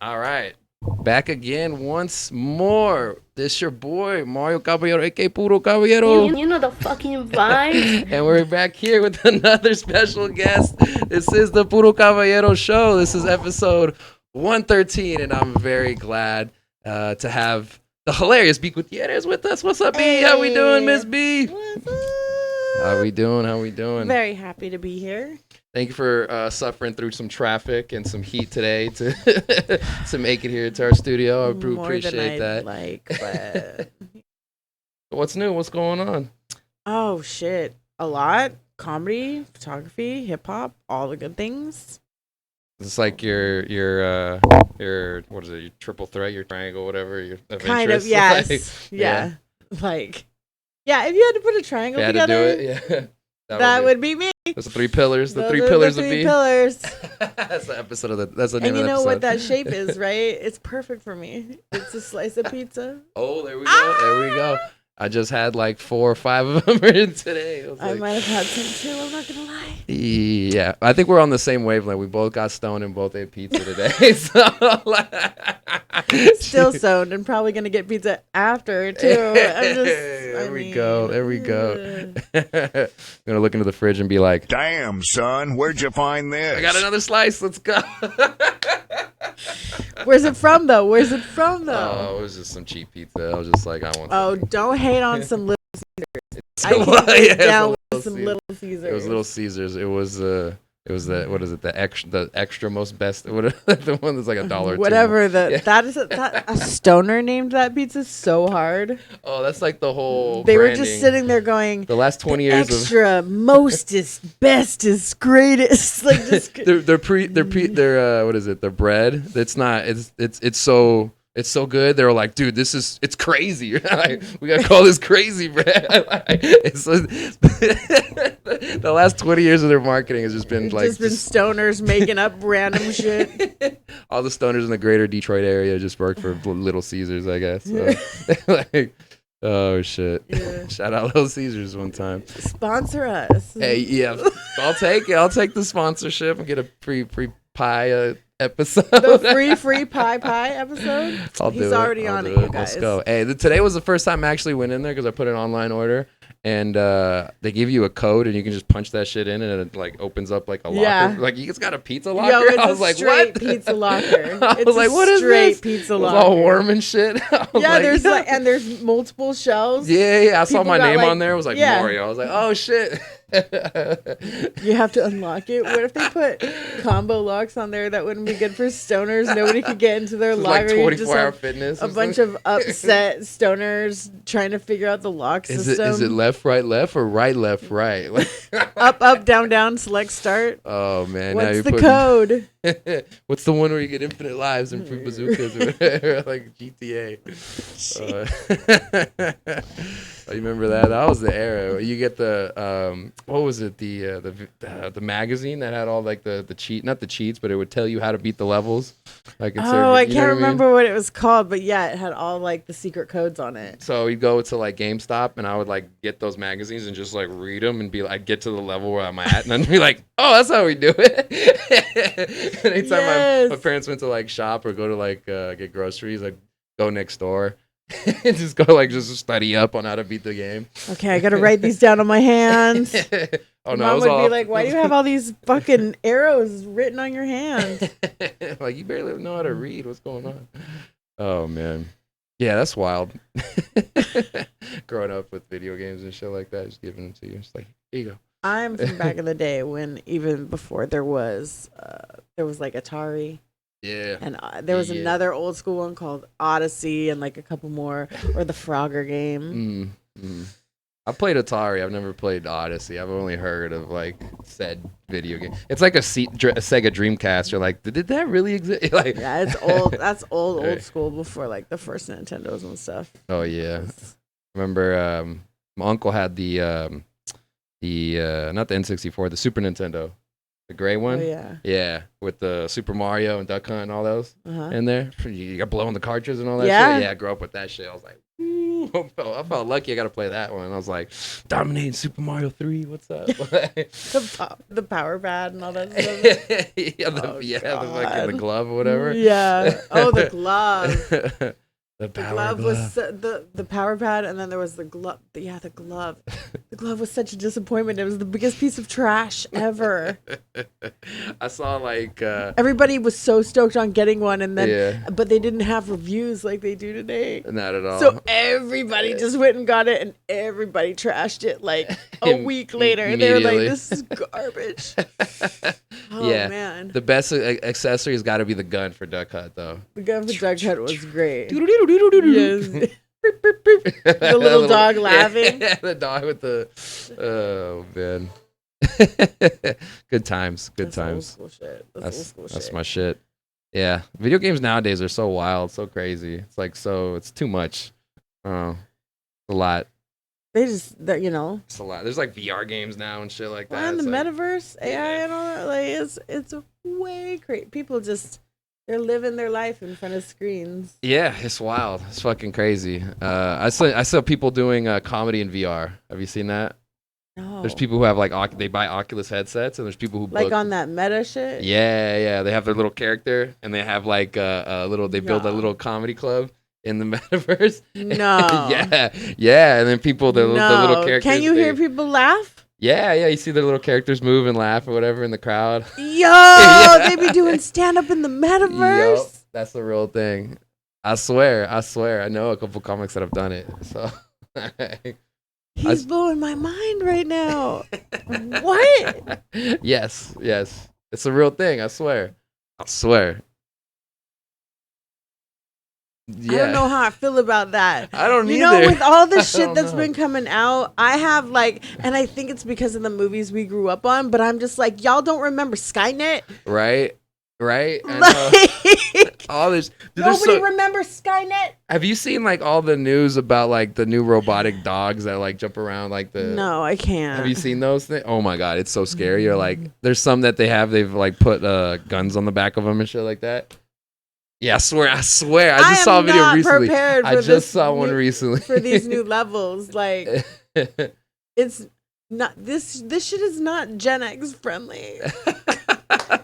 All right. Back again once more. This your boy, Mario Caballero, aka Puro Caballero. You know the fucking vibe. And we're back here with another special guest. This is the Puro Caballero Show. This is episode 113, and I'm very glad to have the hilarious Bee Gutierrez with us. What's up, B? How we doing, Miss B? What's up? How we doing? Very happy to be here. Thank you for suffering through some traffic and some heat today to to make it here to our studio. I appreciate that. But What's new? What's going on? oh shit, a lot. Comedy, photography, hip hop, all the good things. It's like your what is it? Your triple threat, your triangle, whatever. Your Kind of, interests. yes, Like, yeah. Like, yeah. If you had to put a triangle You had to together, do it. Yeah, that would be me. That's the three pillars. The Those three are pillars the would three be. pillars. That's the episode of the. That's the name And you of the know episode. what that shape is, right? It's perfect for me. It's a slice of pizza. Oh, there we go. There we go. I just had like 4 or 5 of them in today. I might have had some too. I'm not gonna lie. Yeah, I think we're on the same wavelength. We both got stoned and both ate pizza today. So, Still stoned and probably gonna get pizza after too. There we go. I'm gonna look into the fridge and be like, Damn, son, where'd you find this? I got another slice. Let's go. Where's it from though? Oh, it was just some cheap pizza. I was just like, I want. Oh, don't hate on some little. I Some. can Yeah, get down it's a with some Caesar. Little Caesars. It was Little Caesars. It was the what is it? The extra most best. What the one that's like $1. Whatever the Yeah. that is a stoner named that pizza so hard. Oh, that's like the whole. They were branding. just sitting there going, The last 20 years of. extra, mostest, bestest, greatest. Like just Their what is it? The bread. It's not. It's so good. They were like, dude, it's crazy. Like, we gotta call this crazy bread. The last 20 years of their marketing has just been it's like just been stoners making up random shit. all the stoners in the greater Detroit area just work for Little Caesars, I guess. So, like, oh shit! Yeah. Shout out Little Caesars one time. Sponsor us. Hey, yeah, I'll take it. I'll take the sponsorship and get a free pie episode. The free pie episode. I'll He's do already I'll on do it, you guys. Let's go. Hey, today was the first time I actually went in there because I put an online order, and they give you a code, and you can just punch that shit in, and it like opens up like a locker. Yeah. Like you just got a pizza locker. Yo, it's I was a like, straight what? pizza locker. I It's was like, a what is straight this? pizza It was locker. all worm and shit. I was Yeah, like, and there's multiple shelves. yeah. I saw People my got, name like- on there. It was like yeah. Mario. I was like, oh shit. You have to unlock it. What if they put combo locks on there that wouldn't be good for stoners? Nobody could get into their It's locker. like You just 24-hour have fitness. a bunch of upset stoners trying to figure out the lock system. Is it left, right, or right, left, right? Like, up, down, select, start? oh man, now What's you're the putting- code? What's the one where you get infinite lives and free bazookas or whatever, like GTA? I remember that. That was the era. You get the what was it? The magazine that had all like the cheat, not the cheats, but it would tell you how to beat the levels. Like it's I you know can't what I mean? remember what it was called, but yeah, it had all like the secret codes on it. So you'd go to like GameStop, and I would like get those magazines and just like read them and be like, get to the level where I'm at, and then be like, oh, that's how we do it. Anytime Yes. my parents went to like shop or go to like get groceries, I'd go next door and just go like just study up on how to beat the game. Okay, I gotta write these down on my hands. Oh no, it Mom was would all be like, "Why do you have all these fucking arrows written on your hand?" like you barely know how to read. What's going on? Oh man, yeah, that's wild. Growing up with video games and shit like that, just giving them to you. It's like, here you go. I'm from back in the day when even before there was like Atari, Yeah. and there was Yeah. another old school one called Odyssey, and like a couple more, or the Frogger game. I played Atari. I've never played Odyssey. I've only heard of like said video game. It's like a Sega Dreamcast. You're like, did that really exist? Like, Yeah, it's old. That's old Right. school before like the first Nintendos and stuff. oh yeah. Remember, my uncle had the not the N64, the Super Nintendo, the gray one. Oh yeah. Yeah, with the Super Mario and Duck Hunt and all those Uh-huh. in there. You got blowing the cartridges and all that Yeah. shit. Yeah, I grew up with that shit. I was like, I felt lucky. I got to play that one. I was like, dominating Super Mario 3. What's up? The power pad and all that stuff. The glove or whatever. Yeah. Oh, the glove. The glove was the power pad, and then there was the glove. Yeah, the glove. The glove was such a disappointment. It was the biggest piece of trash ever. I saw like everybody was so stoked on getting one, and then but they didn't have reviews like they do today. Not at all. So everybody just went and got it, and everybody trashed it like a week later. They were like, "This is garbage." Oh man, the best accessory has got to be the gun for Duck Hunt, though. The gun for Duck Hunt was great. Yes. The little dog laughing. Yeah, the dog with the. Oh man. Good times. Good times. Old school shit. That's my shit. Yeah, video games nowadays are so wild, so crazy. It's like it's too much. It's a lot. They just it's a lot. There's like VR games now and shit like that. And the Metaverse, AI and all that, like it's way crazy. People just they're living their life in front of screens. Yeah, it's wild. It's fucking crazy. I saw people doing comedy in VR. Have you seen that? No. There's people who have they buy Oculus headsets, and there's people who on that meta shit. Yeah. They have their little character, and they have like they build a little comedy club in the Metaverse. No. yeah, and then people the little characters. Can you hear people laugh? Yeah, you see the little characters move and laugh or whatever in the crowd. Yo, they be doing stand up in the Metaverse. Yep, that's the real thing. I swear. I know a couple comics that have done it. So he's blowing my mind right now. What? Yes. It's a real thing, I swear. Yeah. I don't know how I feel about that. I don't either. You know, with all the shit that's been coming out, I have and I think it's because of the movies we grew up on, but I'm just like, y'all don't remember Skynet? Right. I know. All this. Nobody remembers Skynet? Have you seen like all the news about like the new robotic dogs that like jump around like the... No, I can't. Have you seen those things? Oh my God, it's so scary. You're like, there's some that they've like put guns on the back of them and shit like that. Yeah, I swear. I just saw a video recently. I just saw one recently. For these new levels. Like, it's not, this shit is not Gen X friendly.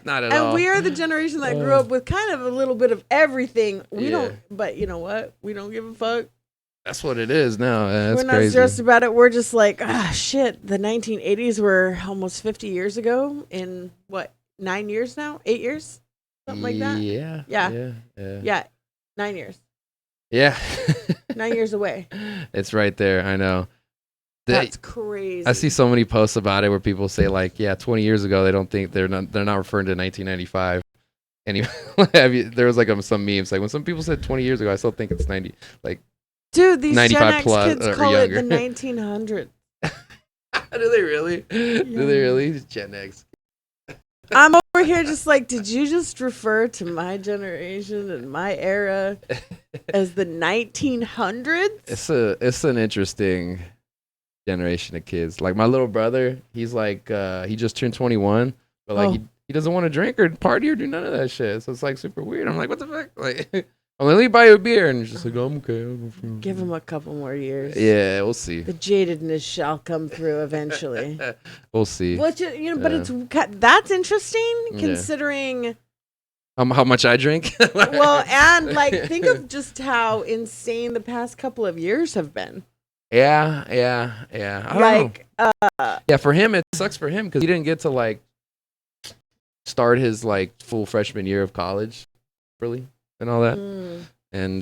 Not at all. And we are the generation that grew up with kind of a little bit of everything. We don't, but you know what? We don't give a fuck. That's what it is now. That's We're not stressed about it. We're just like, shit. The 1980s were almost 50 years ago in what, 9 years now? 8 years? Something like that? Yeah. 9 years. Yeah. 9 years away. It's right there. I know. That's crazy. I see so many posts about it where people say like, 20 years ago, they don't think they're not referring to 1995. Anyway, there was like some memes like when some people said 20 years ago, I still think it's 90. Like, dude, these 95 Gen X plus, kids call younger. it the 1900s. Do they really? Yeah. Do they really? Gen X. I'm over here just like, did you just refer to my generation and my era as the 1900s? It's an interesting generation of kids. Like my little brother, he's like he just turned 21, but like he doesn't want to drink or party or do none of that shit. So it's like super weird. I'm like, what the fuck? Like, I'm like, let me buy you a beer, and he's just like, oh, I'm okay. Give him a couple more years. Yeah, we'll see. The jadedness shall come through eventually. We'll see. But that's interesting considering how much I drink. Well, and like think of just how insane the past couple of years have been. Yeah. I don't know. Yeah, for him, it sucks for him because he didn't get to like start his like full freshman year of college, really, and all that. And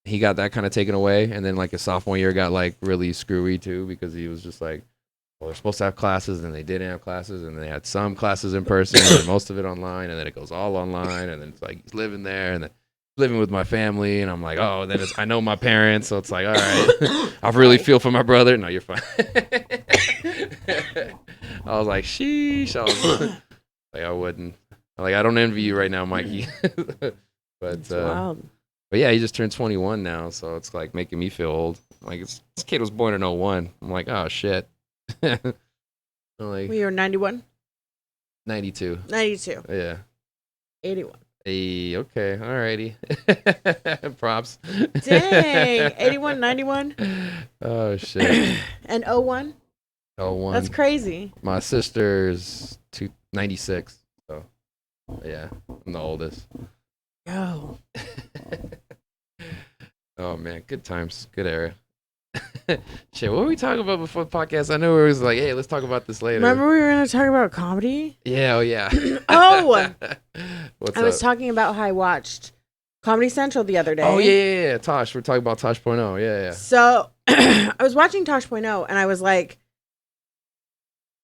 he got that kind of taken away, and then like his sophomore year got like really screwy too because he was just like, well, they're supposed to have classes, and they didn't have classes, and they had some classes in person, and most of it online, and then it goes all online, and then it's like he's living there, and then living with my family, and I'm like, oh, then I know my parents, so it's like, all right, I really feel for my brother. No, you're fine. I was like, sheesh. I was like, I wouldn't. Like, I don't envy you right now, Mikey. But yeah, he just turned 21 now, so it's like making me feel old. Like this kid was born in 01. I'm like, oh shit. Like, well, you were 91? 92. 92. Yeah. 81. Hey, okay, alrighty. Props. Dang, 81, 91, Oh shit. and 01. Oh, one. That's crazy. My sister's 96. So, yeah, I'm the oldest. Yo. Oh man, good times, good era. Shit, what were we talking about before the podcast? I know it was like, hey, let's talk about this later. Remember we were going to talk about comedy? Yeah, oh yeah. Oh! What's I was up? talking about how I watched Comedy Central the other day. Oh yeah. Tosh, we're talking about Tosh.0. Yeah. So I was watching Tosh.0 and I was like,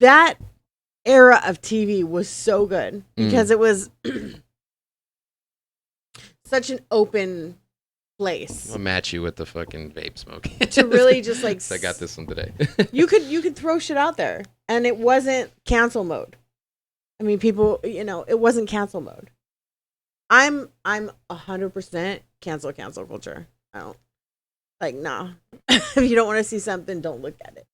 that era of TV was so good because it was such an open place. I'll match you with the fucking vape smoke. To really just like So I got this one today. you could throw shit out there and it wasn't cancel mode. I mean, people, it wasn't cancel mode. I'm 100% cancel culture. I don't nah. If you don't want to see something, don't look at it.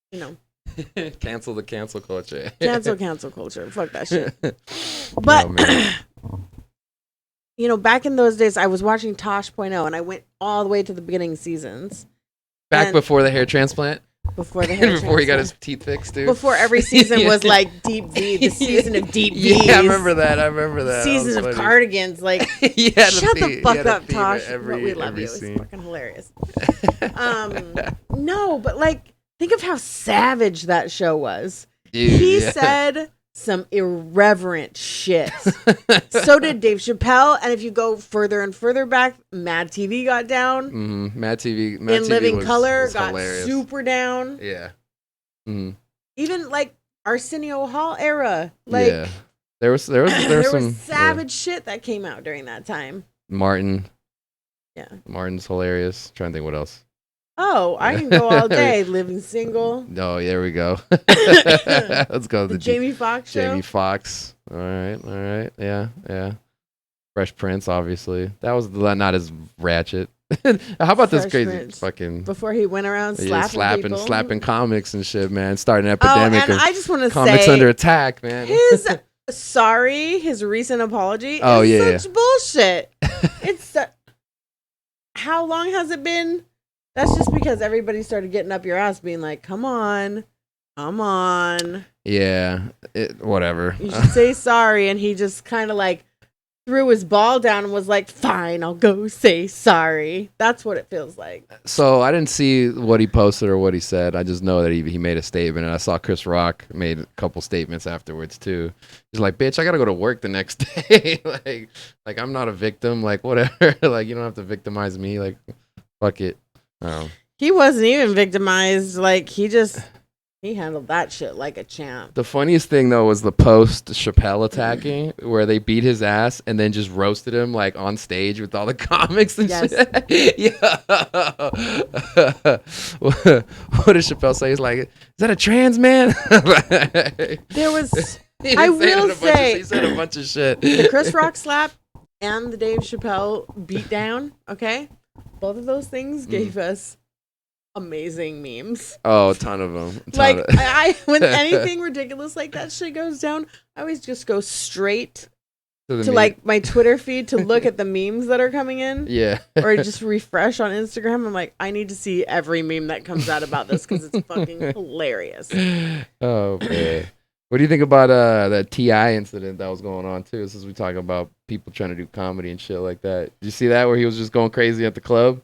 Cancel the cancel culture. Cancel culture. Fuck that shit. But back in those days, I was watching Tosh.0 and I went all the way to the beginning seasons. Back before the hair transplant? Before the hair Before he got his teeth fixed, dude. Before every season was like Deep V, the season of Deep V. Yeah, I remember that. Season of cardigans. Like, shut the fuck up, Tosh. But we love you. It's fucking hilarious. No, but like, think of how savage that show was. Dude, he said some irreverent shit. So did Dave Chappelle. And if you go further and further back, Mad TV got down. Mm-hmm. Mad TV in Living Color got hilarious. super down. Yeah. Mm-hmm. Even like Arsenio Hall era. Like, yeah. There was some savage shit that came out during that time. Martin. Yeah. Martin's hilarious. Trying to think what else. Oh, I can go all day. Living Single. Oh, there we go. Let's go. The Jamie Foxx show. Jamie Foxx. All right. Yeah. Fresh Prince, obviously. That was not as ratchet. How about Fresh this crazy Prince. fucking before he went around slapping comics and shit, man. Starting an epidemic and of I just want to comics say under attack, man. his recent apology is such bullshit. It's how long has it been? That's just because everybody started getting up your ass being like, come on. Yeah, whatever. You should say sorry. And he just kind of like threw his ball down and was like, fine, I'll go say sorry. That's what it feels like. So I didn't see what he posted or what he said. I just know that he made a statement. And I saw Chris Rock made a couple statements afterwards too. He's like, bitch, I got to go to work the next day. like I'm not a victim. Like, whatever. Like, you don't have to victimize me. Like, fuck it. He wasn't even victimized. Like, he handled that shit like a champ. The funniest thing though was the post Chappelle attacking where they beat his ass and then just roasted him like on stage with all the comics and shit. Yeah. What did Chappelle say? He's like, is that a trans man? There was I will say he said a bunch of shit. The Chris Rock slap and the Dave Chappelle beat down, okay? Both of those things gave us amazing memes. Oh, a ton of them. I when anything ridiculous like that shit goes down, I always just go straight to like my Twitter feed to look at the memes that are coming in. Yeah. Or just refresh on Instagram. I'm like, I need to see every meme that comes out about this because it's fucking hilarious. Oh, man. What do you think about that T.I. incident that was going on too? Since we talk about people trying to do comedy and shit like that. Did you see that where he was just going crazy at the club,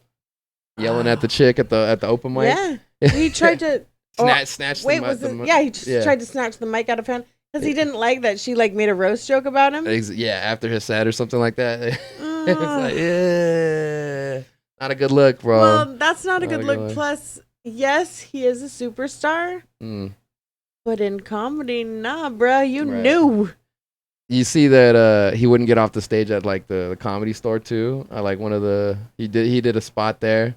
yelling at the chick at the open mic? Yeah, he tried to snatch. Wait, he just tried to snatch the mic out of hand because he didn't like that she like made a roast joke about him. Yeah, after his set or something like that. It's like, yeah, not a good look, bro. Well, that's not a good look. Plus, yes, he is a superstar. But in comedy, nah, bro, you knew. You see that he wouldn't get off the stage at like the comedy store too. Like one of he did a spot there,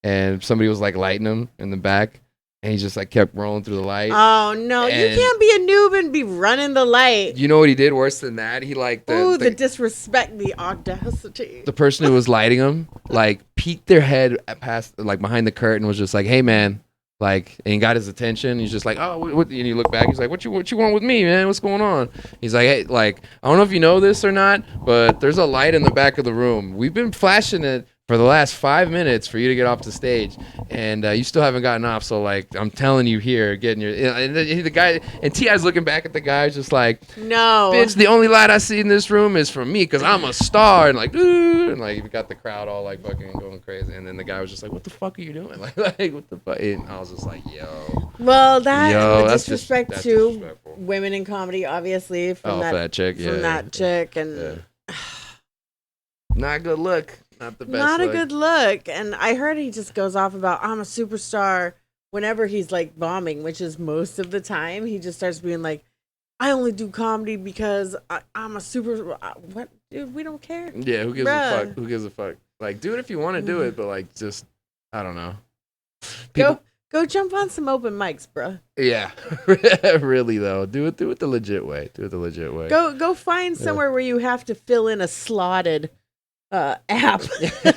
and somebody was like lighting him in the back, and he just like kept rolling through the light. Oh no, you can't be a noob and be running the light. You know what he did worse than that? He like the disrespect, the audacity. The person who was lighting him like peeked their head past like behind the curtain, was just like, "Hey man, Like, and he got his attention. He's just like, oh, what? And you look back. He's like, what you want with me, man? What's going on? He's like, hey, like, I don't know if you know this or not, but there's a light in the back of the room. We've been flashing it for the last 5 minutes for you to get off the stage, and you still haven't gotten off. So, like, I'm telling you here, getting your. And the guy, and T.I.'s looking back at the guy, just like, no, bitch, the only light I see in this room is from me, because I'm a star. And like, ooh, and like, we got the crowd all like fucking going crazy. And then the guy was just like, what the fuck are you doing? Like what the fuck? And I was just like, yo. Well, that Yo, the that's disrespect that's to disrespectful. women in comedy, obviously, from that chick, from that chick, and yeah. Not a good look. Not the best. Not look. a good look. And I heard he just goes off about, I'm a superstar whenever he's like bombing, which is most of the time. He just starts being like, I only do comedy because I'm a super. What, dude? We don't care. Yeah, who gives a fuck? Who gives a fuck? Like, do it if you want to do it, but like, just I don't know. Go jump on some open mics, bro. Yeah, really though. Do it the legit way. Go find somewhere where you have to fill in a slotted app.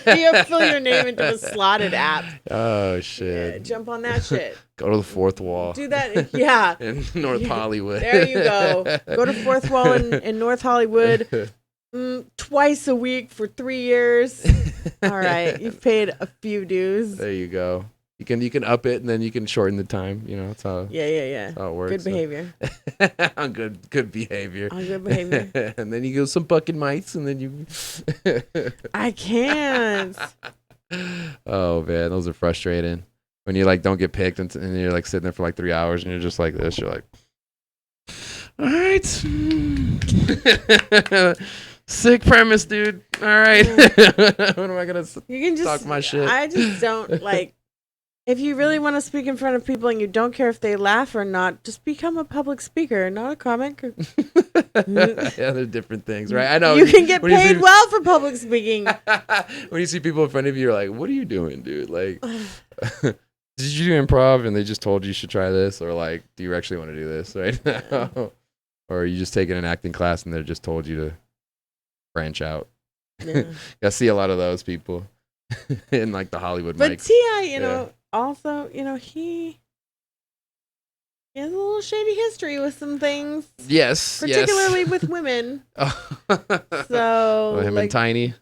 You fill your name into the slotted app. Oh shit! Yeah, jump on that shit. Go to the fourth wall. Do that, yeah. In North Hollywood. There you go. Go to fourth wall in North Hollywood. Twice a week for 3 years. All right, you've paid a few dues. There you go. You can up it and then you can shorten the time. You know, that's how. Yeah. That's how it works. Good behavior. On good behavior. On good behavior. And then you go some fucking mites and then you. I can't. Oh man, those are frustrating. When you like don't get picked and you're like sitting there for like 3 hours and you're just like this. You're like, all right. Sick premise, dude. All right. What am I gonna you can just talk my shit? I just don't like. If you really want to speak in front of people and you don't care if they laugh or not, just become a public speaker, not a comic. Yeah, they're different things, right? I know. You can get paid well for public speaking. When you see people in front of you, you're like, what are you doing, dude? Like, did you do improv and they just told you should try this? Or like, do you actually want to do this right now? Or are you just taking an acting class and they just told you to branch out? Yeah. I see a lot of those people in like the Hollywood but mics. T.I., you know, also, you know, he has a little shady history with some things. Yes. Particularly with women. Oh. So him like, and Tiny.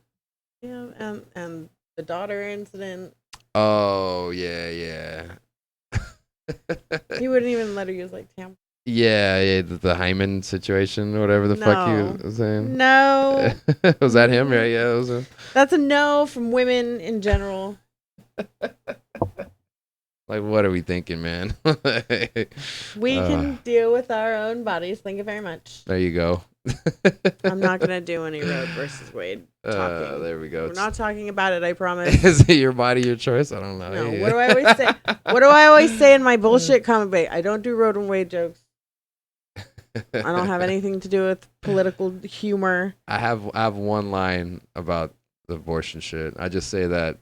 Yeah, and the daughter incident. Oh, yeah. He wouldn't even let her use like tampons. Yeah, the Hyman situation, whatever the fuck he was saying. No. Was that him? Right? Yeah, it was him. That's a no from women in general. Like, what are we thinking, man? We can deal with our own bodies. Thank you very much. There you go. I'm not going to do any Roe versus Wade talking. There we go. We're not talking about it, I promise. Is it your body, your choice? I don't know. No, Yeah. what do I always say? What do I always say in my bullshit comment bait? I don't do Roe and Wade jokes. I don't have anything to do with political humor. I have one line about the abortion shit. I just say that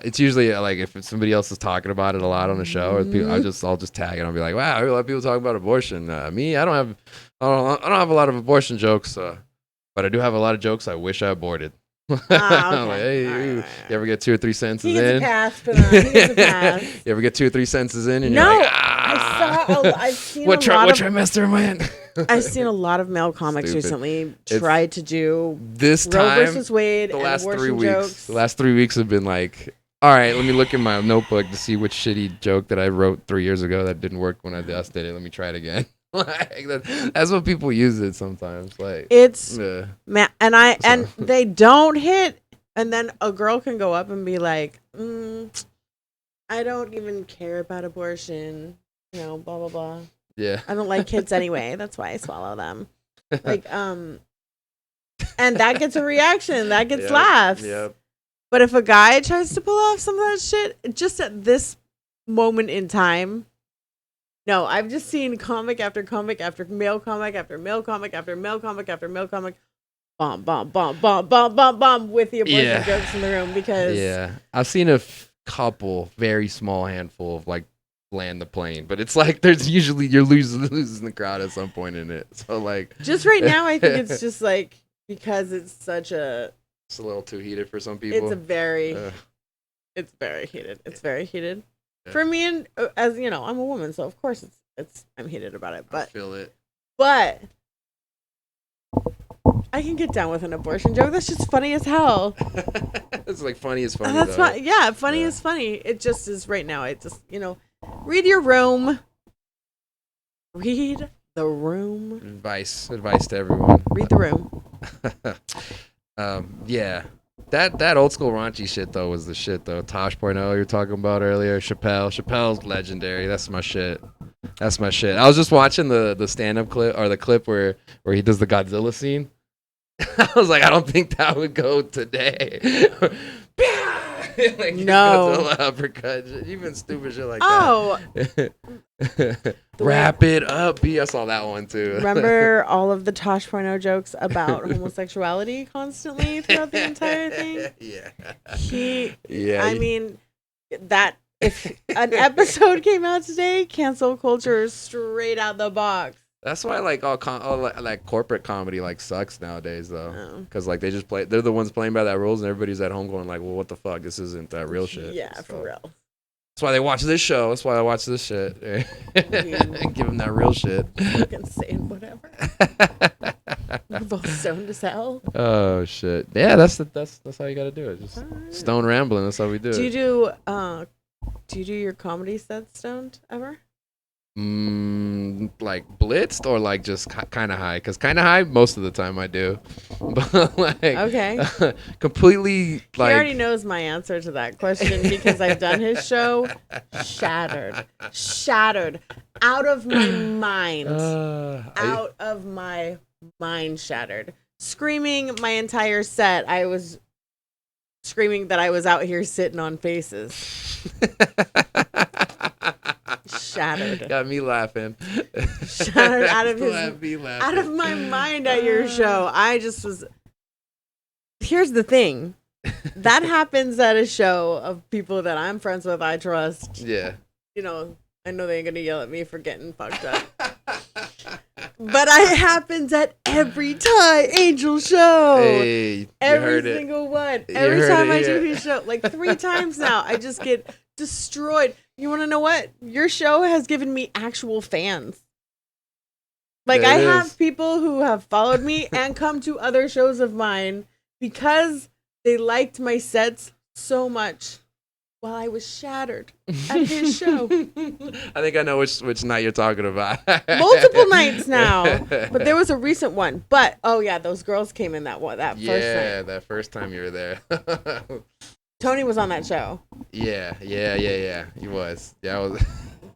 it's usually like if somebody else is talking about it a lot on the show, or people, I'll just tag it. I'll be like, wow, I hear a lot of people talking about abortion. Me, I don't have a lot of abortion jokes, but I do have a lot of jokes I wish I aborted. Okay. Like, hey, All right. you ever get 2 or 3 sentences He gets in? a pass, but he gets a pass. You ever get 2 or 3 sentences in and No, you're like, I've seen what a lot of trimester am I in? I've seen a lot of male comics Stupid. recently try to do This Roe time, versus Wade the and last 3 abortion weeks. jokes. The last 3 weeks have been like, all right, let me look in my notebook to see which shitty joke that I wrote 3 years ago that didn't work when I just did it. Let me try it again. Like that's what people use it sometimes. Like it's and they don't hit, and then a girl can go up and be like, I don't even care about abortion, you know, blah blah blah. Yeah, I don't like kids anyway. That's why I swallow them. Like and that gets a reaction. That gets laughs. Yep. But if a guy tries to pull off some of that shit, just at this moment in time, no, I've just seen comic after comic after male comic after male comic after male comic after male comic, bomb with the abortion jokes in the room because I've seen a couple, very small handful of like land the plane, but it's like there's usually you're losing the crowd at some point in it. So like just right now, I think it's just like because it's such a. It's a little too heated for some people. It's very heated. It's very heated. For me, and as you know, I'm a woman, so of course I'm heated about it. But I feel it. But I can get down with an abortion joke. That's just funny as hell. It's like funny as funny. That's though. yeah, funny as funny. It just is right now. It just read your room. Read the room. Advice to everyone. Read the room. Yeah. That old school raunchy shit though was the shit though. Tosh.0 you're talking about earlier. Chappelle's legendary. That's my shit. I was just watching the stand-up clip or the clip where he does the Godzilla scene. I was like, I don't think that would go today. Like, no. Godzilla uppercut. Even stupid shit like that. Wrap it up, B. I saw that one too. Remember all of the Tosh.0 jokes about homosexuality constantly throughout the entire thing? Yeah. I mean, that if an episode came out today, cancel culture is straight out the box. That's why like all like corporate comedy like sucks nowadays though, because like they just play. They're the ones playing by that rules, and everybody's at home going like, "Well, what the fuck? This isn't that real shit." Yeah, so, for real. That's why they watch this show. That's why I watch this shit. And give them that real shit. Fucking saying whatever. We're both stoned as hell. Oh shit! Yeah, that's how you gotta do it. Just stone rambling. That's how we do it. Do you do your comedy sets stoned ever? Like blitzed or like just kind of high? Because kind of high most of the time I do, but like okay, completely like. He already knows my answer to that question because I've done his show. Shattered, out of my mind, out of my mind, shattered, screaming my entire set. I was screaming that I was out here sitting on faces. Shattered. Got me laughing. Shattered out of my mind at your show. I just was. Here's the thing. That happens at a show of people that I'm friends with, I trust. Yeah. I know they ain't gonna yell at me for getting fucked up. But it happens at every Ty Angel show. Hey, every single one. Every time I do his show, like 3 times now, I just get destroyed. You want to know what? Your show has given me actual fans. Like, I have people who have followed me and come to other shows of mine because they liked my sets so much while I was shattered at his show. I think I know which night you're talking about. Multiple nights now. But there was a recent one. But, oh yeah, those girls came in that first night. Yeah, that first time you were there. Tony was on that show. Yeah. He was. Yeah,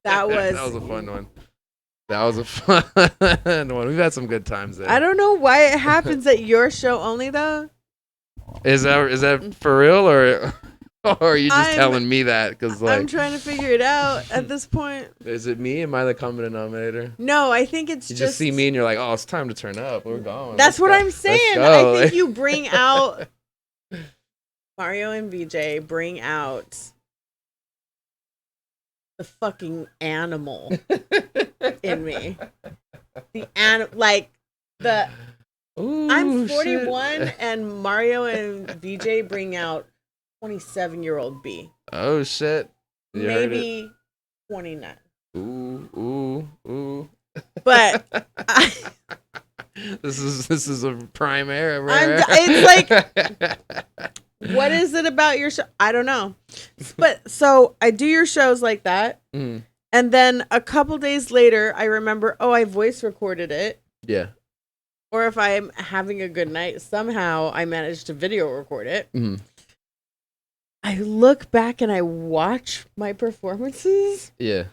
that was a fun one. That was a fun one. We've had some good times there. I don't know why it happens at your show only though. Is that for real or are you just telling me that? Because like I'm trying to figure it out at this point. Is it me? Am I the common denominator? No, I think it's you just see me and you're like, oh, it's time to turn up. We're going. That's what I'm saying. I think you bring out. Mario and VJ bring out the fucking animal in me. I'm 41 shit. And Mario and VJ bring out 27-year-old B. Oh shit. You maybe 29. Ooh. But this is a prime era, it's like what is it about your show? I don't know. But so I do your shows like that. Mm. And then a couple days later, I remember, I voice recorded it. Yeah. Or if I'm having a good night, somehow I managed to video record it. Mm. I look back and I watch my performances. Yeah.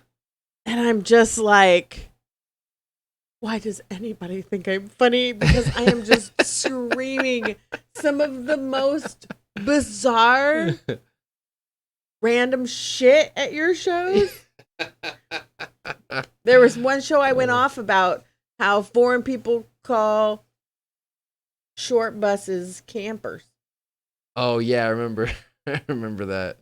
And I'm just like, why does anybody think I'm funny? Because I am just screaming some of the most bizarre random shit at your shows. There was one show I went off about how foreign people call short buses campers. Oh yeah, I remember that.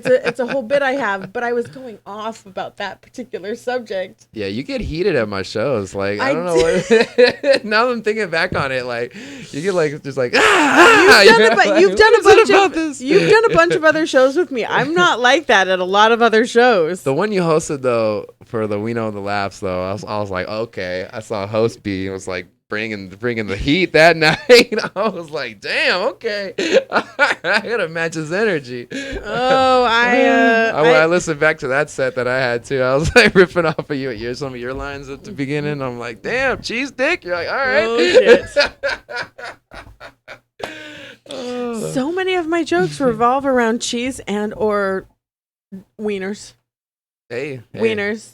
It's a whole bit I have, but I was going off about that particular subject. Yeah, you get heated at my shows. Like I don't know what. Now that I'm thinking back on it, like you get like just like you've done a bunch of other shows with me. I'm not like that at a lot of other shows. The one you hosted though for the We Know the Laughs though, I was like, okay. I saw host B. It was like bringing the heat that night. I was like, damn, okay. I gotta match his energy. Oh, I listened back to that set that I had too. I was like ripping off of some of your lines at the beginning. I'm like, damn, cheese dick. You're like, all right. Oh, shit. So many of my jokes revolve around cheese and or wieners. Hey. Wieners.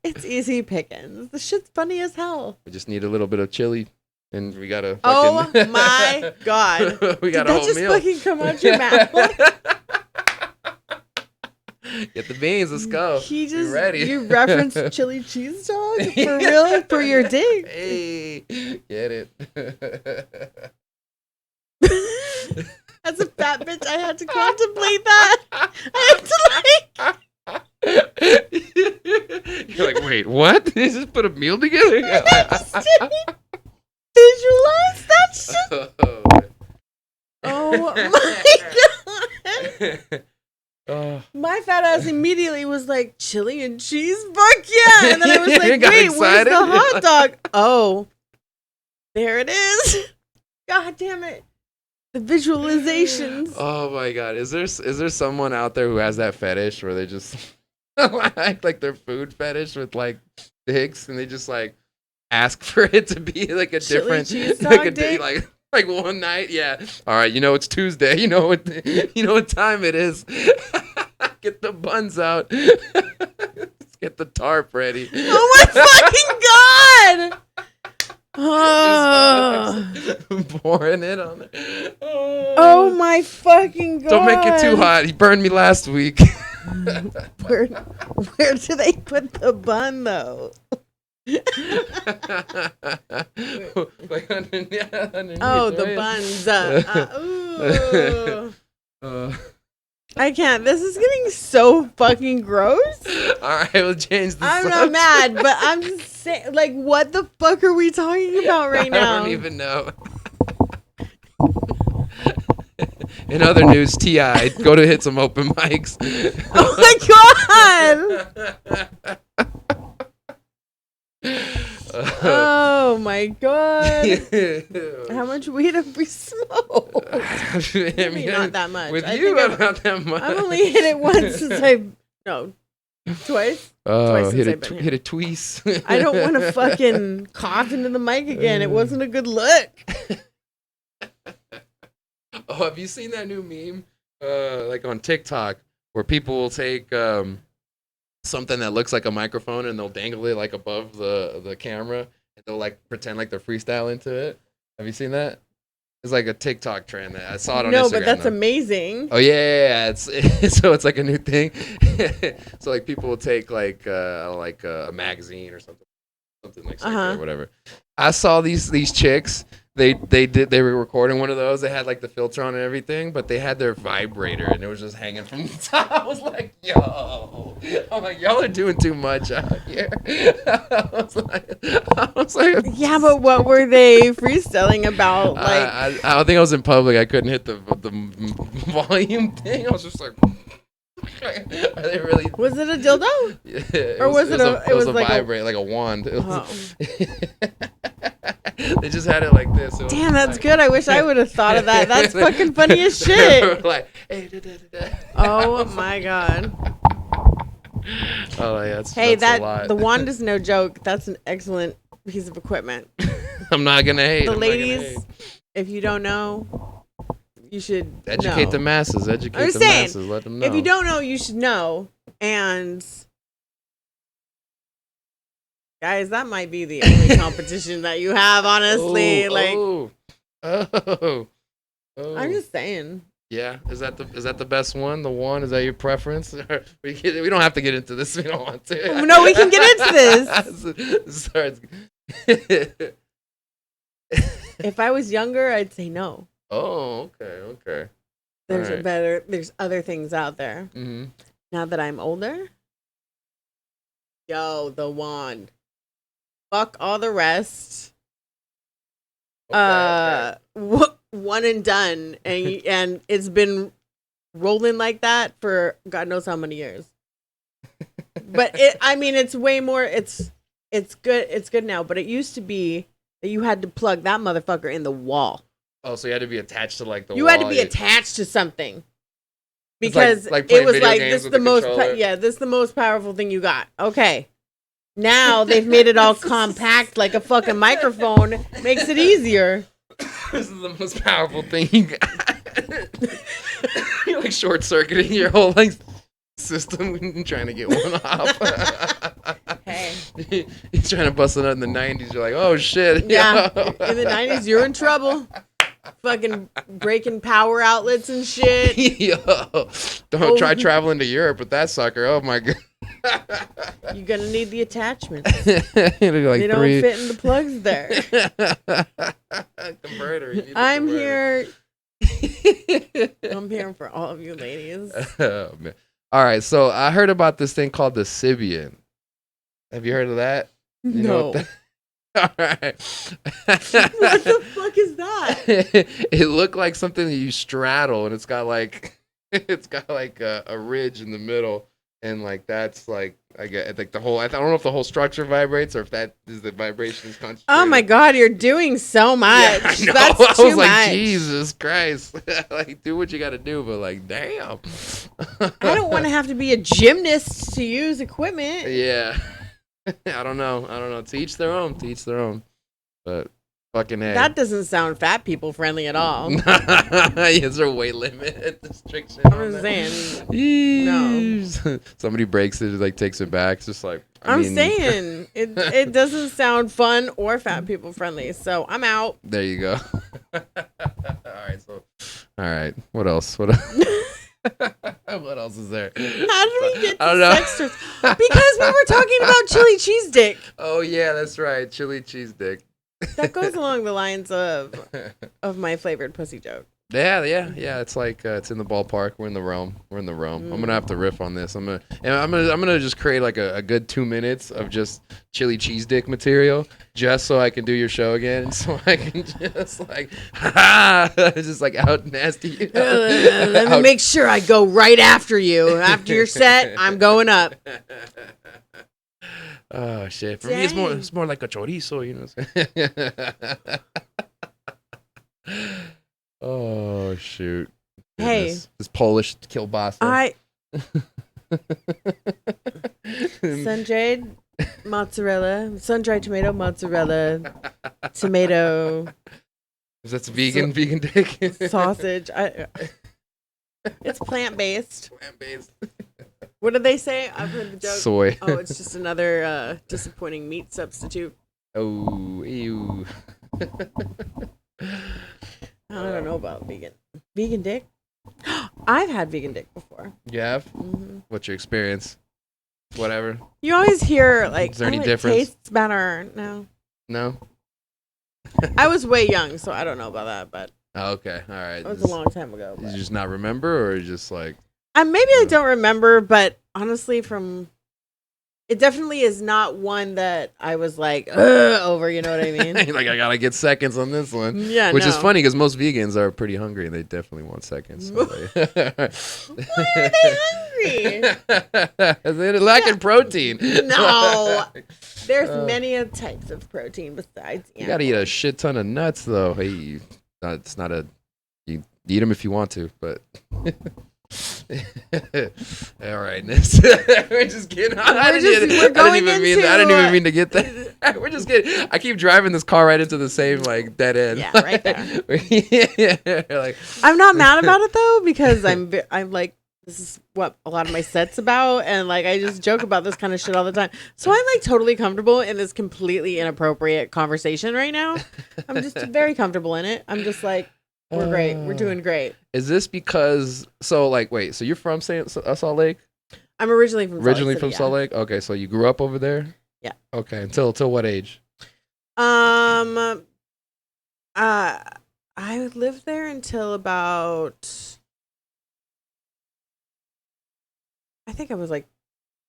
It's easy pickings. The shit's funny as hell. We just need a little bit of chili, and we got a. Oh my god! We got Did a whole that just meal. fucking come out your mouth? Get the beans. Let's go. You ready? referenced chili cheese dog for real for your dig. Hey, get it? As a fat bitch, I had to contemplate that. I had to like. You're like, wait, what? Did you just put a meal together? Visualize that shit. Oh my god. My fat ass immediately was like, chili and cheese? Fuck yeah. And then I was like, wait, where's the hot dog? Oh, there it is. God damn it. The visualizations. Oh my god. Is there someone out there who has that fetish where they just like their food fetish with like dicks and they just like ask for it to be like a chili different cheese dog like a dick? like one night, yeah. All right, it's Tuesday. You know what time it is. Get the buns out. Let's get the tarp ready. Oh my fucking god! Oh. Pouring it on there. Oh my fucking god! Don't make it too hot. He burned me last week. Where do they put the bun though? Like underneath, the right? buns. I can't. This is getting so fucking gross. All right, we'll change the I'm subject. not mad, but I'm just saying, like, what the fuck are we talking about right now? I don't even know. In other news, T.I. go to hit some open mics. Oh my god! Oh my god! How much weed have we smoked? Not that much. With you, not that much. I've only hit it once since twice. Oh, hit it twice. I don't want to fucking cough into the mic again. It wasn't a good look. Oh, have you seen that new meme? Like on TikTok, where people will take something that looks like a microphone and they'll dangle it like above the camera and they'll like pretend like they're freestyle into it. Have you seen that? It's like a TikTok trend. I saw it on Instagram. No, but that's amazing. Oh yeah. It's so it's like a new thing. So like people will take like a magazine or something like that or whatever. I saw these chicks. They were recording one of those. They had like the filter on and everything, but they had their vibrator and it was just hanging from the top. I was like, yo. I'm like, y'all are doing too much out here. I was like, yeah, but what were they freestyling about? Like, I don't think I was in public. I couldn't hit the volume thing. I was just like, are they really? Was it a dildo? Yeah, or was it a vibrate, like a wand. They just had it like this. Damn, that's good. I wish I would have thought of that. That's fucking funny as shit. Like, hey, da. Oh my god. Oh yeah, that's that a lot. the wand is no joke. That's an excellent piece of equipment. I'm not gonna hate. The ladies, if you don't know, you should educate know. the masses. Educate the masses. Let them know. If you don't know, you should know. And guys, that might be the only competition that you have, honestly. I'm just saying. Yeah, is that the best one? The one, is that your preference? We don't have to get into this. We don't want to. No, we can get into this. If I was younger, I'd say no. Oh, okay. There's other things out there. Mm-hmm. Now that I'm older, the wand. Fuck all the rest. Okay. One and done, and it's been rolling like that for God knows how many years. But it's way more. It's good. It's good now. But it used to be that you had to plug that motherfucker in the wall. Oh, so you had to be attached to like the wall. You had to be attached to something. Because like it was video like games this with the the most controller. this is the most powerful thing you got. Okay. Now they've made it all compact like a fucking microphone. Makes it easier. This is the most powerful thing you got. You're like short circuiting your whole like system trying to get one off. Hey. You're trying to bust it out in the 90s. You're like, oh shit. Yeah. In the 90s, you're in trouble. Fucking breaking power outlets and shit. Yo, don't try traveling to Europe with that sucker. Oh my god. You're gonna need the attachments. Like they don't fit in the plugs there. Converter. I'm here for all of you ladies. Oh, man. All right, so I heard about this thing called the Sibian. Have you heard of that? You know No. all right. What the fuck is that? It looked like something that you straddle, and it's got like a ridge in the middle, and like that's like I get like the whole. I don't know if the whole structure vibrates or if that is the vibration is concentrated. Oh my god, you're doing so much. Yeah, I know. That's I too was like, much. Jesus Christ. Like, do what you got to do, but like, damn. I don't want to have to be a gymnast to use equipment. Yeah. I don't know. To each their own. But fucking A. That doesn't sound fat people friendly at all. Is there a weight limit restriction? I'm just saying. No. Somebody breaks it, like takes it back. It's just like I'm saying it doesn't sound fun or fat people friendly. So I'm out. There you go. All right. What else? What else is there? How did we get I don't to know. sex toys? Because we were talking about chili cheese dick. Oh yeah, that's right. Chili cheese dick. That goes along the lines of my flavored pussy joke. Yeah. It's like it's in the ballpark. We're in the realm. I'm gonna have to riff on this. I'm gonna just create like a good 2 minutes of just chili cheese dick material, just so I can do your show again. So I can just like, just like out nasty you. Let me make sure I go right after you. After your set, I'm going up. Oh shit! For me, it's more like a chorizo, you know. Oh shoot! Hey, this Polish kielbasa. Sun-dried mozzarella, sun-dried tomato mozzarella, tomato. Is that vegan dick? Sausage. It's plant-based. Plant-based. What did they say? I've heard the joke. Soy. Oh, it's just another disappointing meat substitute. Oh, ew. I don't know about vegan. Vegan dick? I've had vegan dick before. You have? Mm-hmm. What's your experience? Whatever. You always hear like, is there any it difference? tastes better. No. I was way young, so I don't know about that, but Oh, okay. All right. it was a long time ago. Did But. you just not remember, or just like? Maybe I don't remember, but honestly, it definitely is not one that I was like over. You know what I mean? Like, I gotta get seconds on this one. Yeah, Which is funny because most vegans are pretty hungry and they definitely want seconds. So Why are they hungry? They're lacking protein. No, there's many types of protein besides. You gotta eat a shit ton of nuts, though. Hey, it's not a. You eat them if you want to, but. All right, we're just kidding. I didn't even mean to get that. We're just kidding. I keep driving this car right into the same like dead end. Yeah, right there. Like, I'm not mad about it though because I'm like, this is what a lot of my set's about, and like I just joke about this kind of shit all the time. So I'm like totally comfortable in this completely inappropriate conversation right now. I'm just very comfortable in it. I'm just like, we're great. We're doing great. Is this because so you're from Salt Lake? I'm originally from Salt Lake. Okay, so you grew up over there? Yeah. Okay, until what age? I lived there until about I think I was like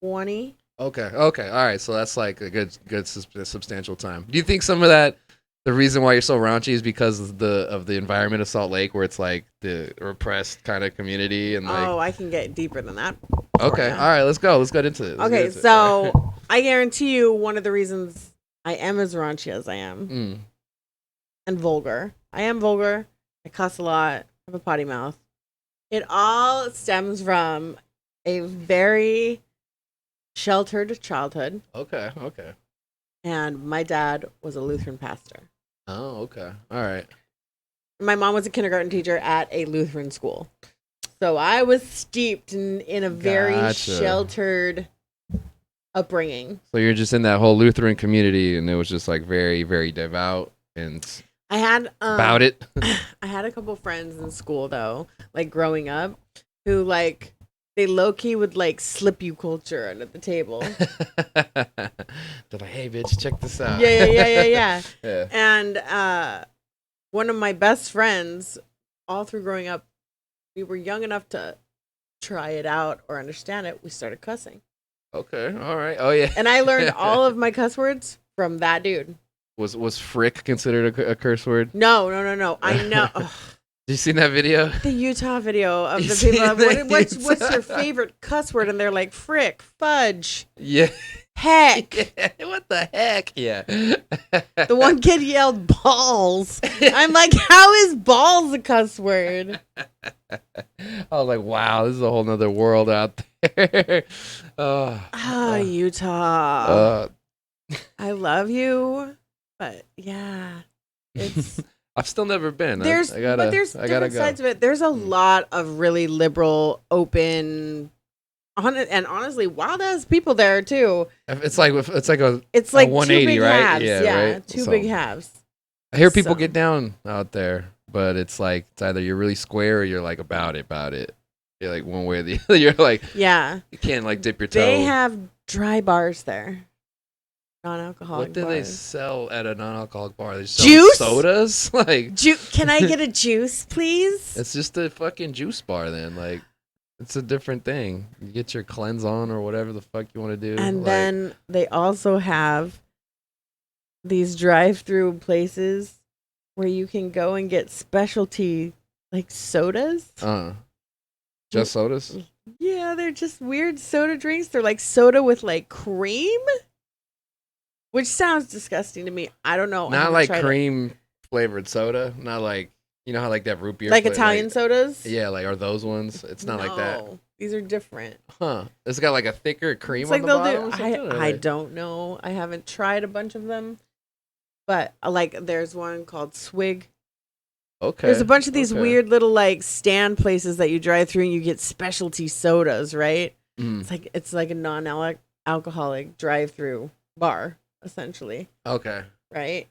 20. Okay. All right. So that's like a good substantial time. Do you think some of that, the reason why you're so raunchy, is because of the environment of Salt Lake, where it's like the repressed kind of community and like? Oh, I can get deeper than that. Okay. All right. Let's go. Let's get into it. Okay. So I guarantee you, one of the reasons I am as raunchy as I am and vulgar. I am vulgar. I cuss a lot. I have a potty mouth. It all stems from a very sheltered childhood. Okay. And my dad was a Lutheran pastor. Oh, okay. All right. My mom was a kindergarten teacher at a Lutheran school. So I was steeped in a very sheltered upbringing. So you're just in that whole Lutheran community, and it was just like very, very devout and I had about it. I had a couple friends in school though, like growing up, who like they low key would like slip you culture under the table. They're like, "Hey, bitch, check this out." Yeah. Yeah. And one of my best friends, all through growing up, we were young enough to try it out or understand it. We started cussing. Okay. All right. Oh yeah. And I learned all of my cuss words from that dude. Was frick considered a curse word? No. I know. Did you see that video? The Utah video of the people. What's your favorite cuss word? And they're like, frick, fudge. Yeah. Heck. Yeah. What the heck? Yeah. The one kid yelled balls. I'm like, how is balls a cuss word? I was like, wow, this is a whole nother world out there. Utah. I love you. But yeah, it's. I've still never been. There's different sides of it. There's a lot of really liberal, open, and honestly wild ass people there too. It's like a 180, two big right? Halves. Yeah, right? Two big halves. I hear people get down out there, but it's like it's either you're really square or you're like about it. You're like one way or the other. You're like, yeah, you can't like dip your toe. They have dry bars there. Non-alcoholic. What do they sell at a non-alcoholic bar? They sell juice? Sodas? Like can I get a juice, please? It's just a fucking juice bar then. Like it's a different thing. You get your cleanse on or whatever the fuck you want to do. And then they also have these drive-through places where you can go and get specialty like sodas. Just sodas? Yeah, they're just weird soda drinks. They're like soda with like cream. Which sounds disgusting to me. I don't know. Not like cream flavored soda. Not like, you know how like that root beer. Like Italian sodas? Yeah, like are those ones? It's not like that. These are different. Huh. It's got like a thicker cream on the bottom. I don't know. I haven't tried a bunch of them. But like there's one called Swig. Okay. There's a bunch of these weird little like stand places that you drive through and you get specialty sodas, right? It's like a non-alcoholic drive-through bar. Essentially. Okay. Right?